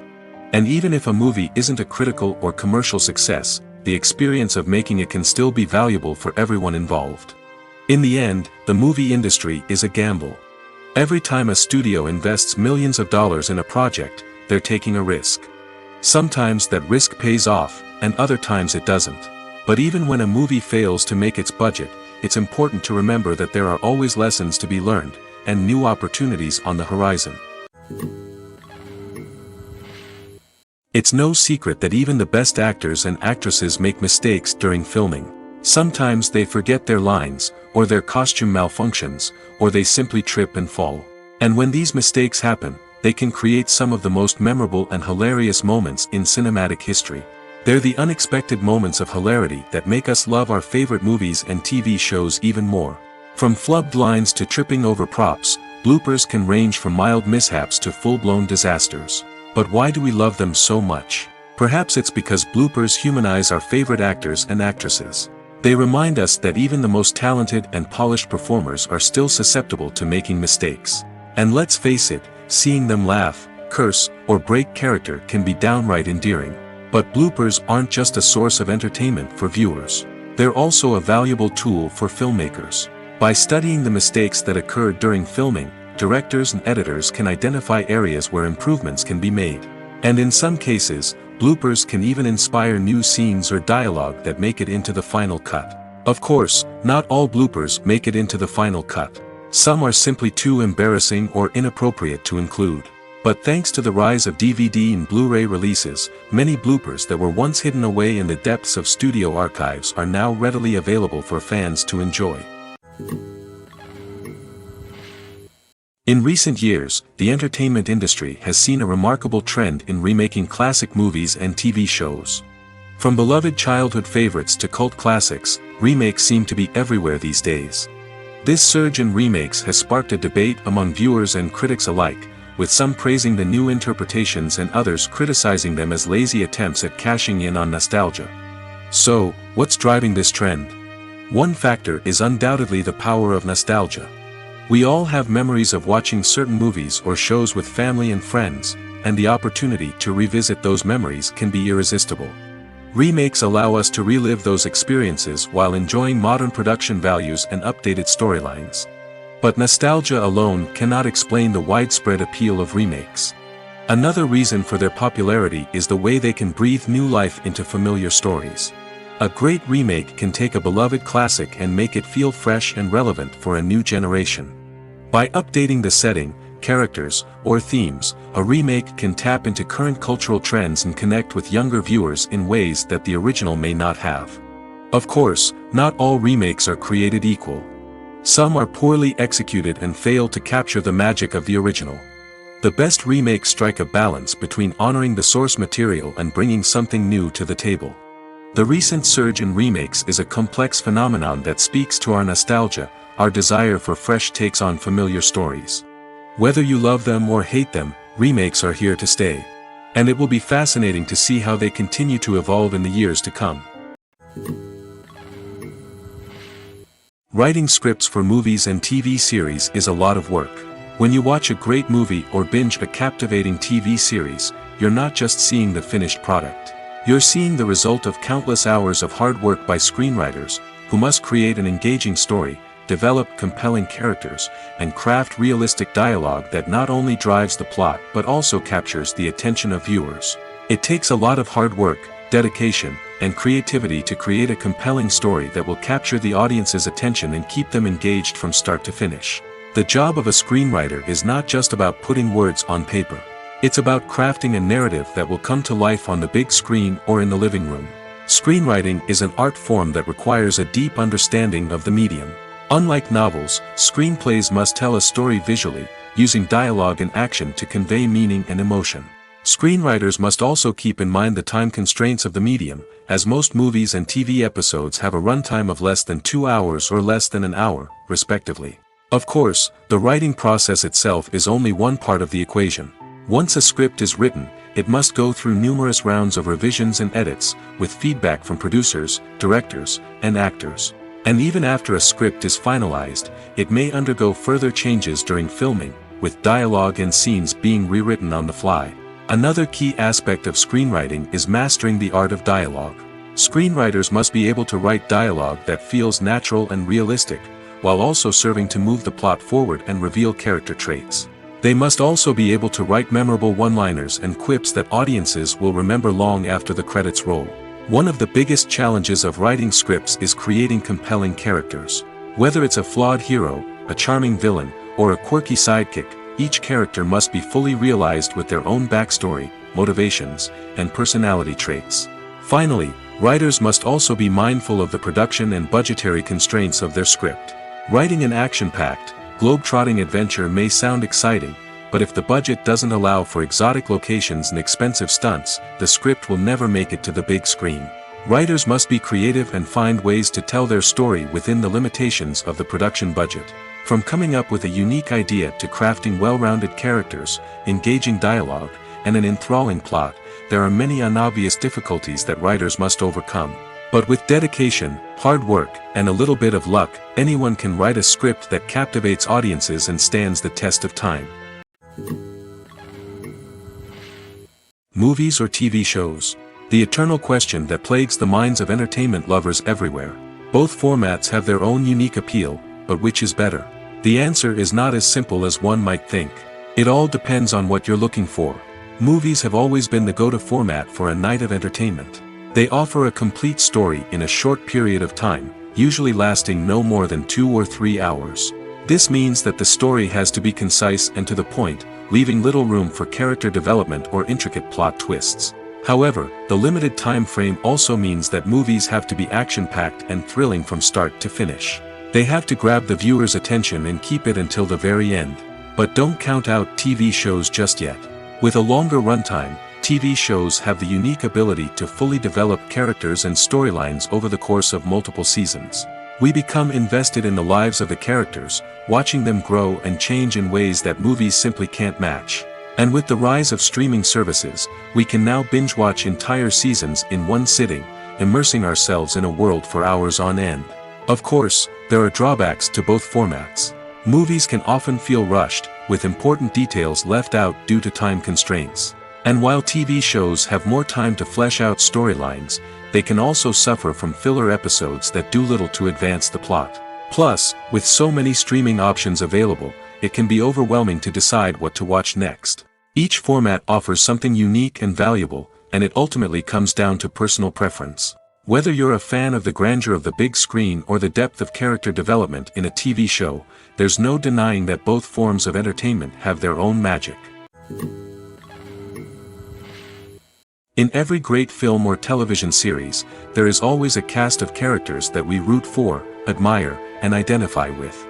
And even if a movie isn't a critical or commercial success, the experience of making it can still be valuable for everyone involved. In the end, the movie industry is a gamble. Every time a studio invests millions of dollars in a project, they're taking a risk. Sometimes that risk pays off, and other times it doesn't. But even when a movie fails to make its budget, it's important to remember that there are always lessons to be learned, and new opportunities on the horizon. It's no secret that even the best actors and actresses make mistakes during filming. Sometimes they forget their lines, or their costume malfunctions, or they simply trip and fall. And when these mistakes happen, they can create some of the most memorable and hilarious moments in cinematic history. They're the unexpected moments of hilarity that make us love our favorite movies and TV shows even more. From flubbed lines to tripping over props, bloopers can range from mild mishaps to full-blown disasters. But why do we love them so much? Perhaps it's because bloopers humanize our favorite actors and actresses. They remind us that even the most talented and polished performers are still susceptible to making mistakes. And let's face it, seeing them laugh, curse, or break character can be downright endearing. But bloopers aren't just a source of entertainment for viewers. They're also a valuable tool for filmmakers. By studying the mistakes that occurred during filming, directors and editors can identify areas where improvements can be made. And in some cases, bloopers can even inspire new scenes or dialogue that make it into the final cut. Of course, not all bloopers make it into the final cut. Some are simply too embarrassing or inappropriate to include. But thanks to the rise of DVD and Blu-ray releases, many bloopers that were once hidden away in the depths of studio archives are now readily available for fans to enjoy. In recent years, the entertainment industry has seen a remarkable trend in remaking classic movies and TV shows. From beloved childhood favorites to cult classics, remakes seem to be everywhere these days. This surge in remakes has sparked a debate among viewers and critics alike, with some praising the new interpretations and others criticizing them as lazy attempts at cashing in on nostalgia. So, what's driving this trend? One factor is undoubtedly the power of nostalgia. We all have memories of watching certain movies or shows with family and friends, and the opportunity to revisit those memories can be irresistible. Remakes allow us to relive those experiences while enjoying modern production values and updated storylines. But nostalgia alone cannot explain the widespread appeal of remakes. Another reason for their popularity is the way they can breathe new life into familiar stories. A great remake can take a beloved classic and make it feel fresh and relevant for a new generation. By updating the setting, characters, or themes, a remake can tap into current cultural trends and connect with younger viewers in ways that the original may not have. Of course, not all remakes are created equal. Some are poorly executed and fail to capture the magic of the original. The best remakes strike a balance between honoring the source material and bringing something new to the table. The recent surge in remakes is a complex phenomenon that speaks to our nostalgia, our desire for fresh takes on familiar stories. Whether you love them or hate them, remakes are here to stay. And it will be fascinating to see how they continue to evolve in the years to come. Writing scripts for movies and TV series is a lot of work. When you watch a great movie or binge a captivating TV series, you're not just seeing the finished product. You're seeing the result of countless hours of hard work by screenwriters, who must create an engaging story, develop compelling characters, and craft realistic dialogue that not only drives the plot but also captures the attention of viewers. It takes a lot of hard work, dedication, and creativity to create a compelling story that will capture the audience's attention and keep them engaged from start to finish. The job of a screenwriter is not just about putting words on paper. It's about crafting a narrative that will come to life on the big screen or in the living room. Screenwriting is an art form that requires a deep understanding of the medium. Unlike novels, screenplays must tell a story visually, using dialogue and action to convey meaning and emotion. Screenwriters must also keep in mind the time constraints of the medium, as most movies and TV episodes have a runtime of less than 2 hours or less than an hour, respectively. Of course, the writing process itself is only one part of the equation. Once a script is written, it must go through numerous rounds of revisions and edits, with feedback from producers, directors, and actors. And even after a script is finalized, it may undergo further changes during filming, with dialogue and scenes being rewritten on the fly. Another key aspect of screenwriting is mastering the art of dialogue. Screenwriters must be able to write dialogue that feels natural and realistic, while also serving to move the plot forward and reveal character traits. They must also be able to write memorable one-liners and quips that audiences will remember long after the credits roll. One of the biggest challenges of writing scripts is creating compelling characters. Whether it's a flawed hero, a charming villain, or a quirky sidekick, each character must be fully realized with their own backstory, motivations, and personality traits. Finally, writers must also be mindful of the production and budgetary constraints of their script. Writing an action-packed, globe-trotting adventure may sound exciting, but if the budget doesn't allow for exotic locations and expensive stunts, the script will never make it to the big screen. Writers must be creative and find ways to tell their story within the limitations of the production budget. From coming up with a unique idea to crafting well-rounded characters, engaging dialogue, and an enthralling plot, there are many unobvious difficulties that writers must overcome. But with dedication, hard work, and a little bit of luck, anyone can write a script that captivates audiences and stands the test of time. Movies or TV shows? The eternal question that plagues the minds of entertainment lovers everywhere. Both formats have their own unique appeal, but which is better? The answer is not as simple as one might think. It all depends on what you're looking for. Movies have always been the go-to format for a night of entertainment. They offer a complete story in a short period of time, usually lasting no more than 2 or 3 hours. This means that the story has to be concise and to the point, leaving little room for character development or intricate plot twists. However, the limited time frame also means that movies have to be action-packed and thrilling from start to finish. They have to grab the viewer's attention and keep it until the very end. But don't count out TV shows just yet. With a longer runtime, TV shows have the unique ability to fully develop characters and storylines over the course of multiple seasons. We become invested in the lives of the characters, watching them grow and change in ways that movies simply can't match. And with the rise of streaming services, we can now binge-watch entire seasons in one sitting, immersing ourselves in a world for hours on end. Of course, there are drawbacks to both formats. Movies can often feel rushed, with important details left out due to time constraints. And while TV shows have more time to flesh out storylines, they can also suffer from filler episodes that do little to advance the plot. Plus, with so many streaming options available, it can be overwhelming to decide what to watch next. Each format offers something unique and valuable, and it ultimately comes down to personal preference. Whether you're a fan of the grandeur of the big screen or the depth of character development in a TV show, there's no denying that both forms of entertainment have their own magic. In every great film or television series, there is always a cast of characters that we root for, admire, and identify with.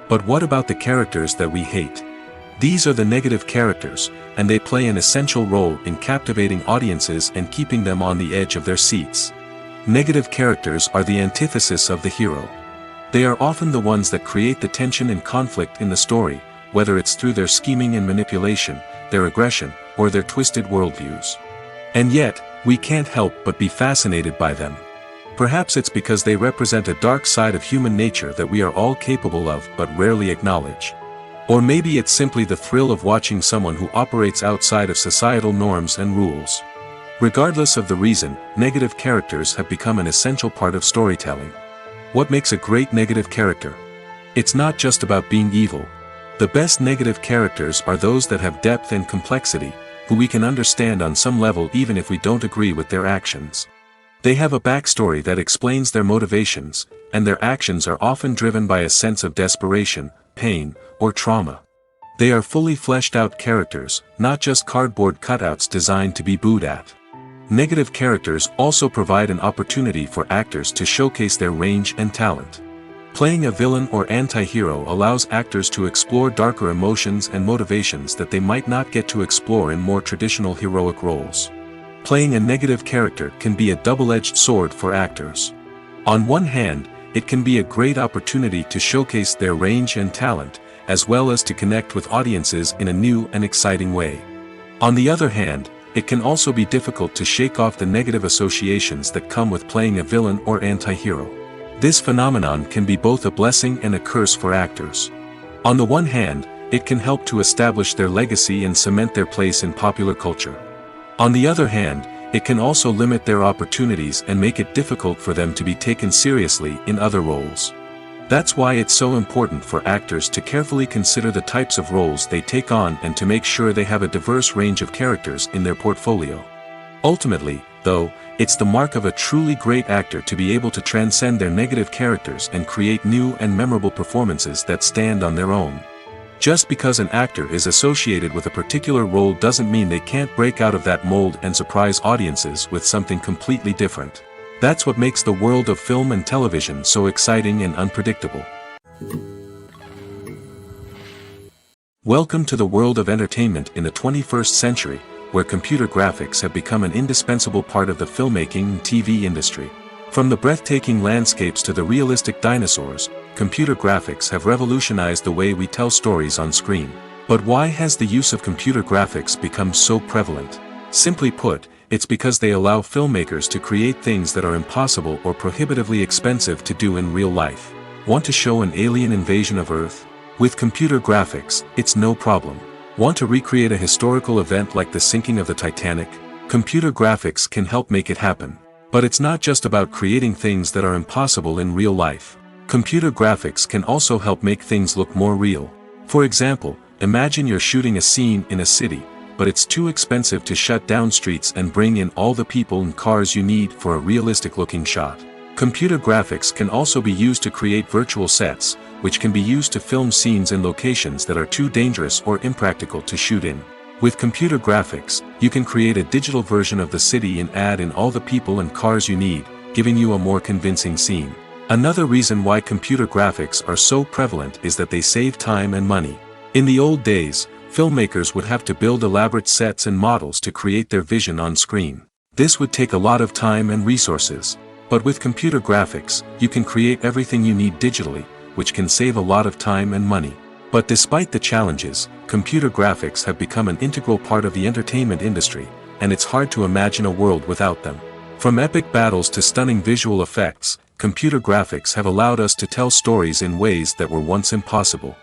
But what about the characters that we hate? These are the negative characters, and they play an essential role in captivating audiences and keeping them on the edge of their seats. Negative characters are the antithesis of the hero. They are often the ones that create the tension and conflict in the story, whether it's through their scheming and manipulation, their aggression, or their twisted worldviews. And yet, we can't help but be fascinated by them. Perhaps it's because they represent a dark side of human nature that we are all capable of but rarely acknowledge. Or maybe it's simply the thrill of watching someone who operates outside of societal norms and rules. Regardless of the reason, negative characters have become an essential part of storytelling. What makes a great negative character? It's not just about being evil. The best negative characters are those that have depth and complexity, who we can understand on some level even if we don't agree with their actions. They have a backstory that explains their motivations, and their actions are often driven by a sense of desperation, pain, or trauma. They are fully fleshed out characters, not just cardboard cutouts designed to be booed at. Negative characters also provide an opportunity for actors to showcase their range and talent. Playing a villain or anti-hero allows actors to explore darker emotions and motivations that they might not get to explore in more traditional heroic roles. Playing a negative character can be a double-edged sword for actors. On one hand, it can be a great opportunity to showcase their range and talent, as well as to connect with audiences in a new and exciting way. On the other hand, it can also be difficult to shake off the negative associations that come with playing a villain or anti-hero. This phenomenon can be both a blessing and a curse for actors. On the one hand, it can help to establish their legacy and cement their place in popular culture. On the other hand, it can also limit their opportunities and make it difficult for them to be taken seriously in other roles. That's why it's so important for actors to carefully consider the types of roles they take on and to make sure they have a diverse range of characters in their portfolio. Ultimately, though, it's the mark of a truly great actor to be able to transcend their negative characters and create new and memorable performances that stand on their own. Just because an actor is associated with a particular role doesn't mean they can't break out of that mold and surprise audiences with something completely different. That's what makes the world of film and television so exciting and unpredictable. Welcome to the world of entertainment in the 21st century, where computer graphics have become an indispensable part of the filmmaking and TV industry. From the breathtaking landscapes to the realistic dinosaurs, computer graphics have revolutionized the way we tell stories on screen. But why has the use of computer graphics become so prevalent? Simply put, it's because they allow filmmakers to create things that are impossible or prohibitively expensive to do in real life. Want to show an alien invasion of Earth? With computer graphics, it's no problem. Want to recreate a historical event like the sinking of the Titanic? Computer graphics can help make it happen. But it's not just about creating things that are impossible in real life. Computer graphics can also help make things look more real. For example, imagine you're shooting a scene in a city, but it's too expensive to shut down streets and bring in all the people and cars you need for a realistic-looking shot. Computer graphics can also be used to create virtual sets, which can be used to film scenes in locations that are too dangerous or impractical to shoot in. With computer graphics, you can create a digital version of the city and add in all the people and cars you need, giving you a more convincing scene. Another reason why computer graphics are so prevalent is that they save time and money. In the old days, filmmakers would have to build elaborate sets and models to create their vision on screen. This would take a lot of time and resources. But with computer graphics, you can create everything you need digitally, which can save a lot of time and money. But despite the challenges, computer graphics have become an integral part of the entertainment industry, and it's hard to imagine a world without them. From epic battles to stunning visual effects, computer graphics have allowed us to tell stories in ways that were once impossible.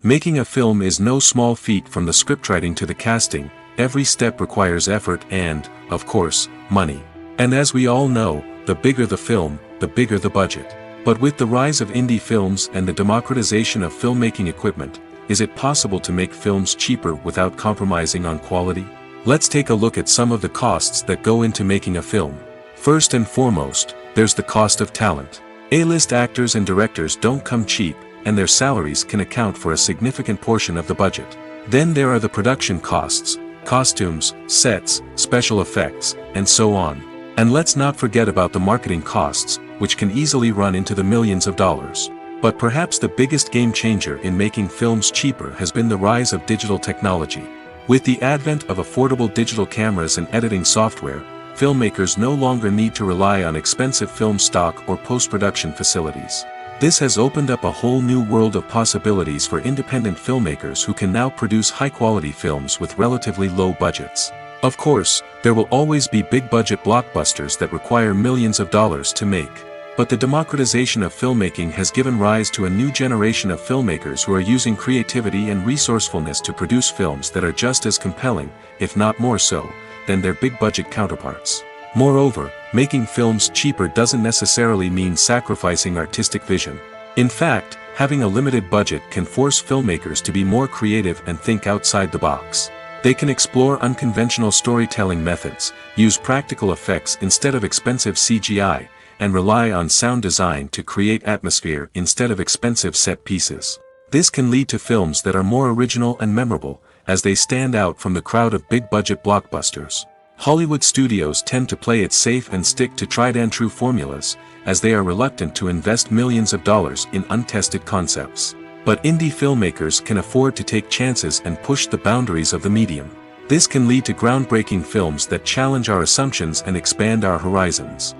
Making a film is no small feat. From the scriptwriting to the casting, every step requires effort and, of course, money. And as we all know, the bigger the film, the bigger the budget. But with the rise of indie films and the democratization of filmmaking equipment, is it possible to make films cheaper without compromising on quality? Let's take a look at some of the costs that go into making a film. First and foremost, there's the cost of talent. A-list actors and directors don't come cheap, and their salaries can account for a significant portion of the budget. Then there are the production costs, costumes, sets, special effects, and so on. And let's not forget about the marketing costs, which can easily run into the millions of dollars. But perhaps the biggest game changer in making films cheaper has been the rise of digital technology. With the advent of affordable digital cameras and editing software, filmmakers no longer need to rely on expensive film stock or post-production facilities. This has opened up a whole new world of possibilities for independent filmmakers who can now produce high-quality films with relatively low budgets. Of course, there will always be big-budget blockbusters that require millions of dollars to make. But the democratization of filmmaking has given rise to a new generation of filmmakers who are using creativity and resourcefulness to produce films that are just as compelling, if not more so, than their big-budget counterparts. Moreover, making films cheaper doesn't necessarily mean sacrificing artistic vision. In fact, having a limited budget can force filmmakers to be more creative and think outside the box. They can explore unconventional storytelling methods, use practical effects instead of expensive CGI, and rely on sound design to create atmosphere instead of expensive set pieces. This can lead to films that are more original and memorable, as they stand out from the crowd of big-budget blockbusters. Hollywood studios tend to play it safe and stick to tried-and-true formulas, as they are reluctant to invest millions of dollars in untested concepts. But indie filmmakers can afford to take chances and push the boundaries of the medium. This can lead to groundbreaking films that challenge our assumptions and expand our horizons.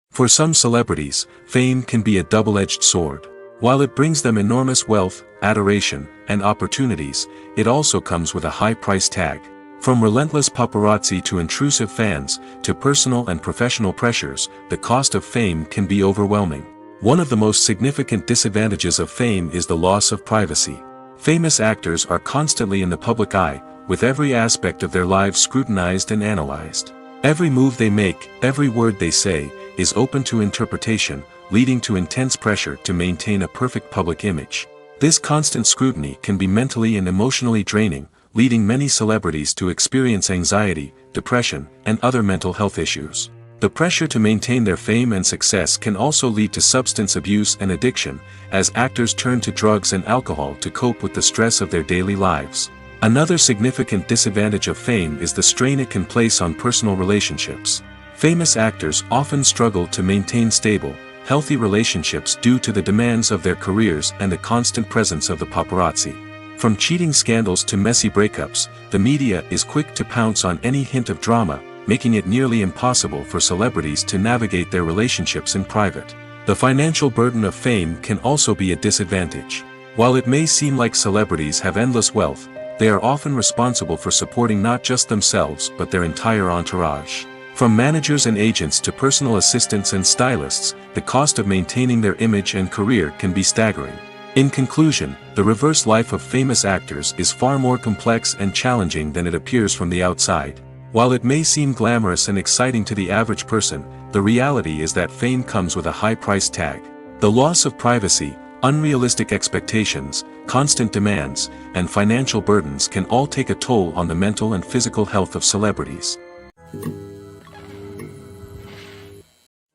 For some celebrities, fame can be a double-edged sword. While it brings them enormous wealth, adoration, and opportunities, it also comes with a high price tag. From relentless paparazzi to intrusive fans, to personal and professional pressures, the cost of fame can be overwhelming. One of the most significant disadvantages of fame is the loss of privacy. Famous actors are constantly in the public eye, with every aspect of their lives scrutinized and analyzed. Every move they make, every word they say, is open to interpretation, leading to intense pressure to maintain a perfect public image. This constant scrutiny can be mentally and emotionally draining, leading many celebrities to experience anxiety, depression, and other mental health issues. The pressure to maintain their fame and success can also lead to substance abuse and addiction, as actors turn to drugs and alcohol to cope with the stress of their daily lives. Another significant disadvantage of fame is the strain it can place on personal relationships. Famous actors often struggle to maintain stable, healthy relationships due to the demands of their careers and the constant presence of the paparazzi. From cheating scandals to messy breakups, the media is quick to pounce on any hint of drama, making it nearly impossible for celebrities to navigate their relationships in private. The financial burden of fame can also be a disadvantage. While it may seem like celebrities have endless wealth, they are often responsible for supporting not just themselves but their entire entourage. From managers and agents to personal assistants and stylists, the cost of maintaining their image and career can be staggering. In conclusion, the reverse life of famous actors is far more complex and challenging than it appears from the outside. While it may seem glamorous and exciting to the average person, the reality is that fame comes with a high price tag. The loss of privacy, unrealistic expectations, constant demands, and financial burdens can all take a toll on the mental and physical health of celebrities.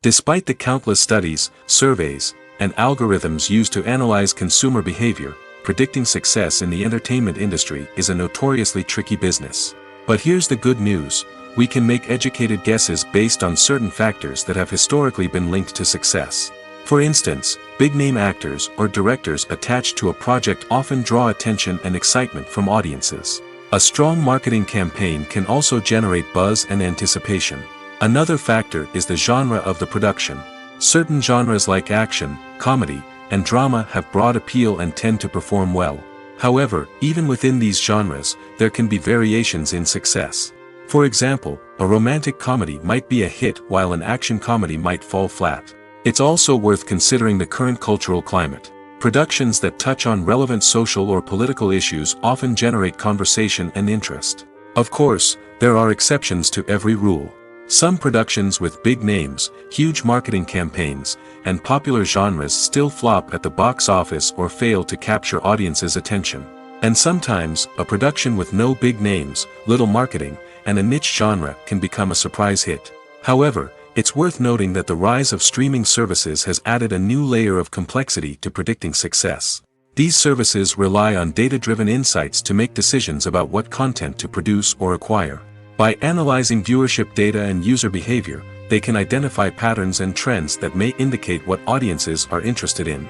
Despite the countless studies, surveys, and algorithms used to analyze consumer behavior, predicting success in the entertainment industry is a notoriously tricky business. But here's the good news: we can make educated guesses based on certain factors that have historically been linked to success. For instance, big-name actors or directors attached to a project often draw attention and excitement from audiences. A strong marketing campaign can also generate buzz and anticipation. Another factor is the genre of the production. Certain genres like action, comedy, and drama have broad appeal and tend to perform well. However, even within these genres, there can be variations in success. For example, a romantic comedy might be a hit while an action comedy might fall flat. It's also worth considering the current cultural climate. Productions that touch on relevant social or political issues often generate conversation and interest. Of course, there are exceptions to every rule. Some productions with big names, huge marketing campaigns, and popular genres still flop at the box office or fail to capture audiences' attention. And sometimes, a production with no big names, little marketing, and a niche genre can become a surprise hit. However, it's worth noting that the rise of streaming services has added a new layer of complexity to predicting success. These services rely on data-driven insights to make decisions about what content to produce or acquire. By analyzing viewership data and user behavior, they can identify patterns and trends that may indicate what audiences are interested in.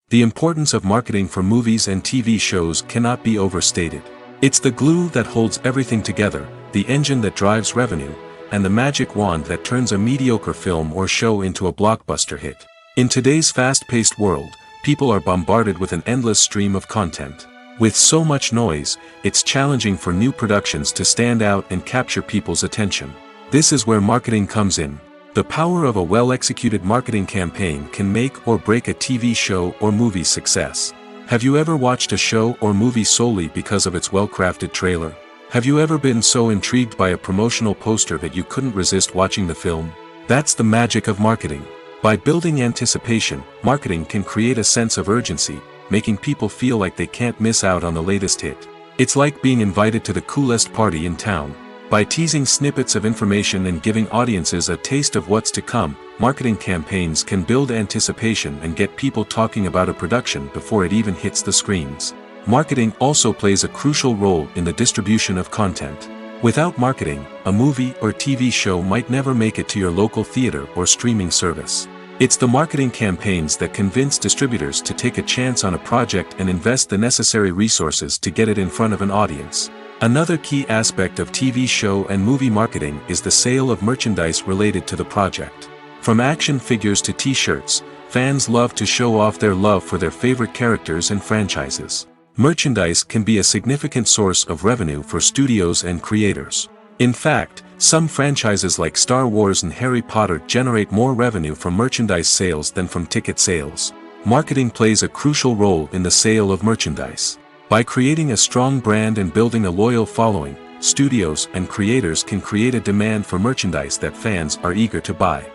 The importance of marketing for movies and TV shows cannot be overstated. It's the glue that holds everything together, the engine that drives revenue, and the magic wand that turns a mediocre film or show into a blockbuster hit. In today's fast-paced world, people are bombarded with an endless stream of content. With so much noise, it's challenging for new productions to stand out and capture people's attention. This is where marketing comes in. The power of a well-executed marketing campaign can make or break a TV show or movie's success. Have you ever watched a show or movie solely because of its well-crafted trailer? Have you ever been so intrigued by a promotional poster that you couldn't resist watching the film? That's the magic of marketing. By building anticipation, marketing can create a sense of urgency, making people feel like they can't miss out on the latest hit. It's like being invited to the coolest party in town. By teasing snippets of information and giving audiences a taste of what's to come, marketing campaigns can build anticipation and get people talking about a production before it even hits the screens. Marketing also plays a crucial role in the distribution of content. Without marketing, a movie or TV show might never make it to your local theater or streaming service. It's the marketing campaigns that convince distributors to take a chance on a project and invest the necessary resources to get it in front of an audience. Another key aspect of TV show and movie marketing is the sale of merchandise related to the project. From action figures to t-shirts, fans love to show off their love for their favorite characters and franchises. Merchandise can be a significant source of revenue for studios and creators. In fact, some franchises like Star Wars and Harry Potter generate more revenue from merchandise sales than from ticket sales. Marketing plays a crucial role in the sale of merchandise. By creating a strong brand and building a loyal following, studios and creators can create a demand for merchandise that fans are eager to buy.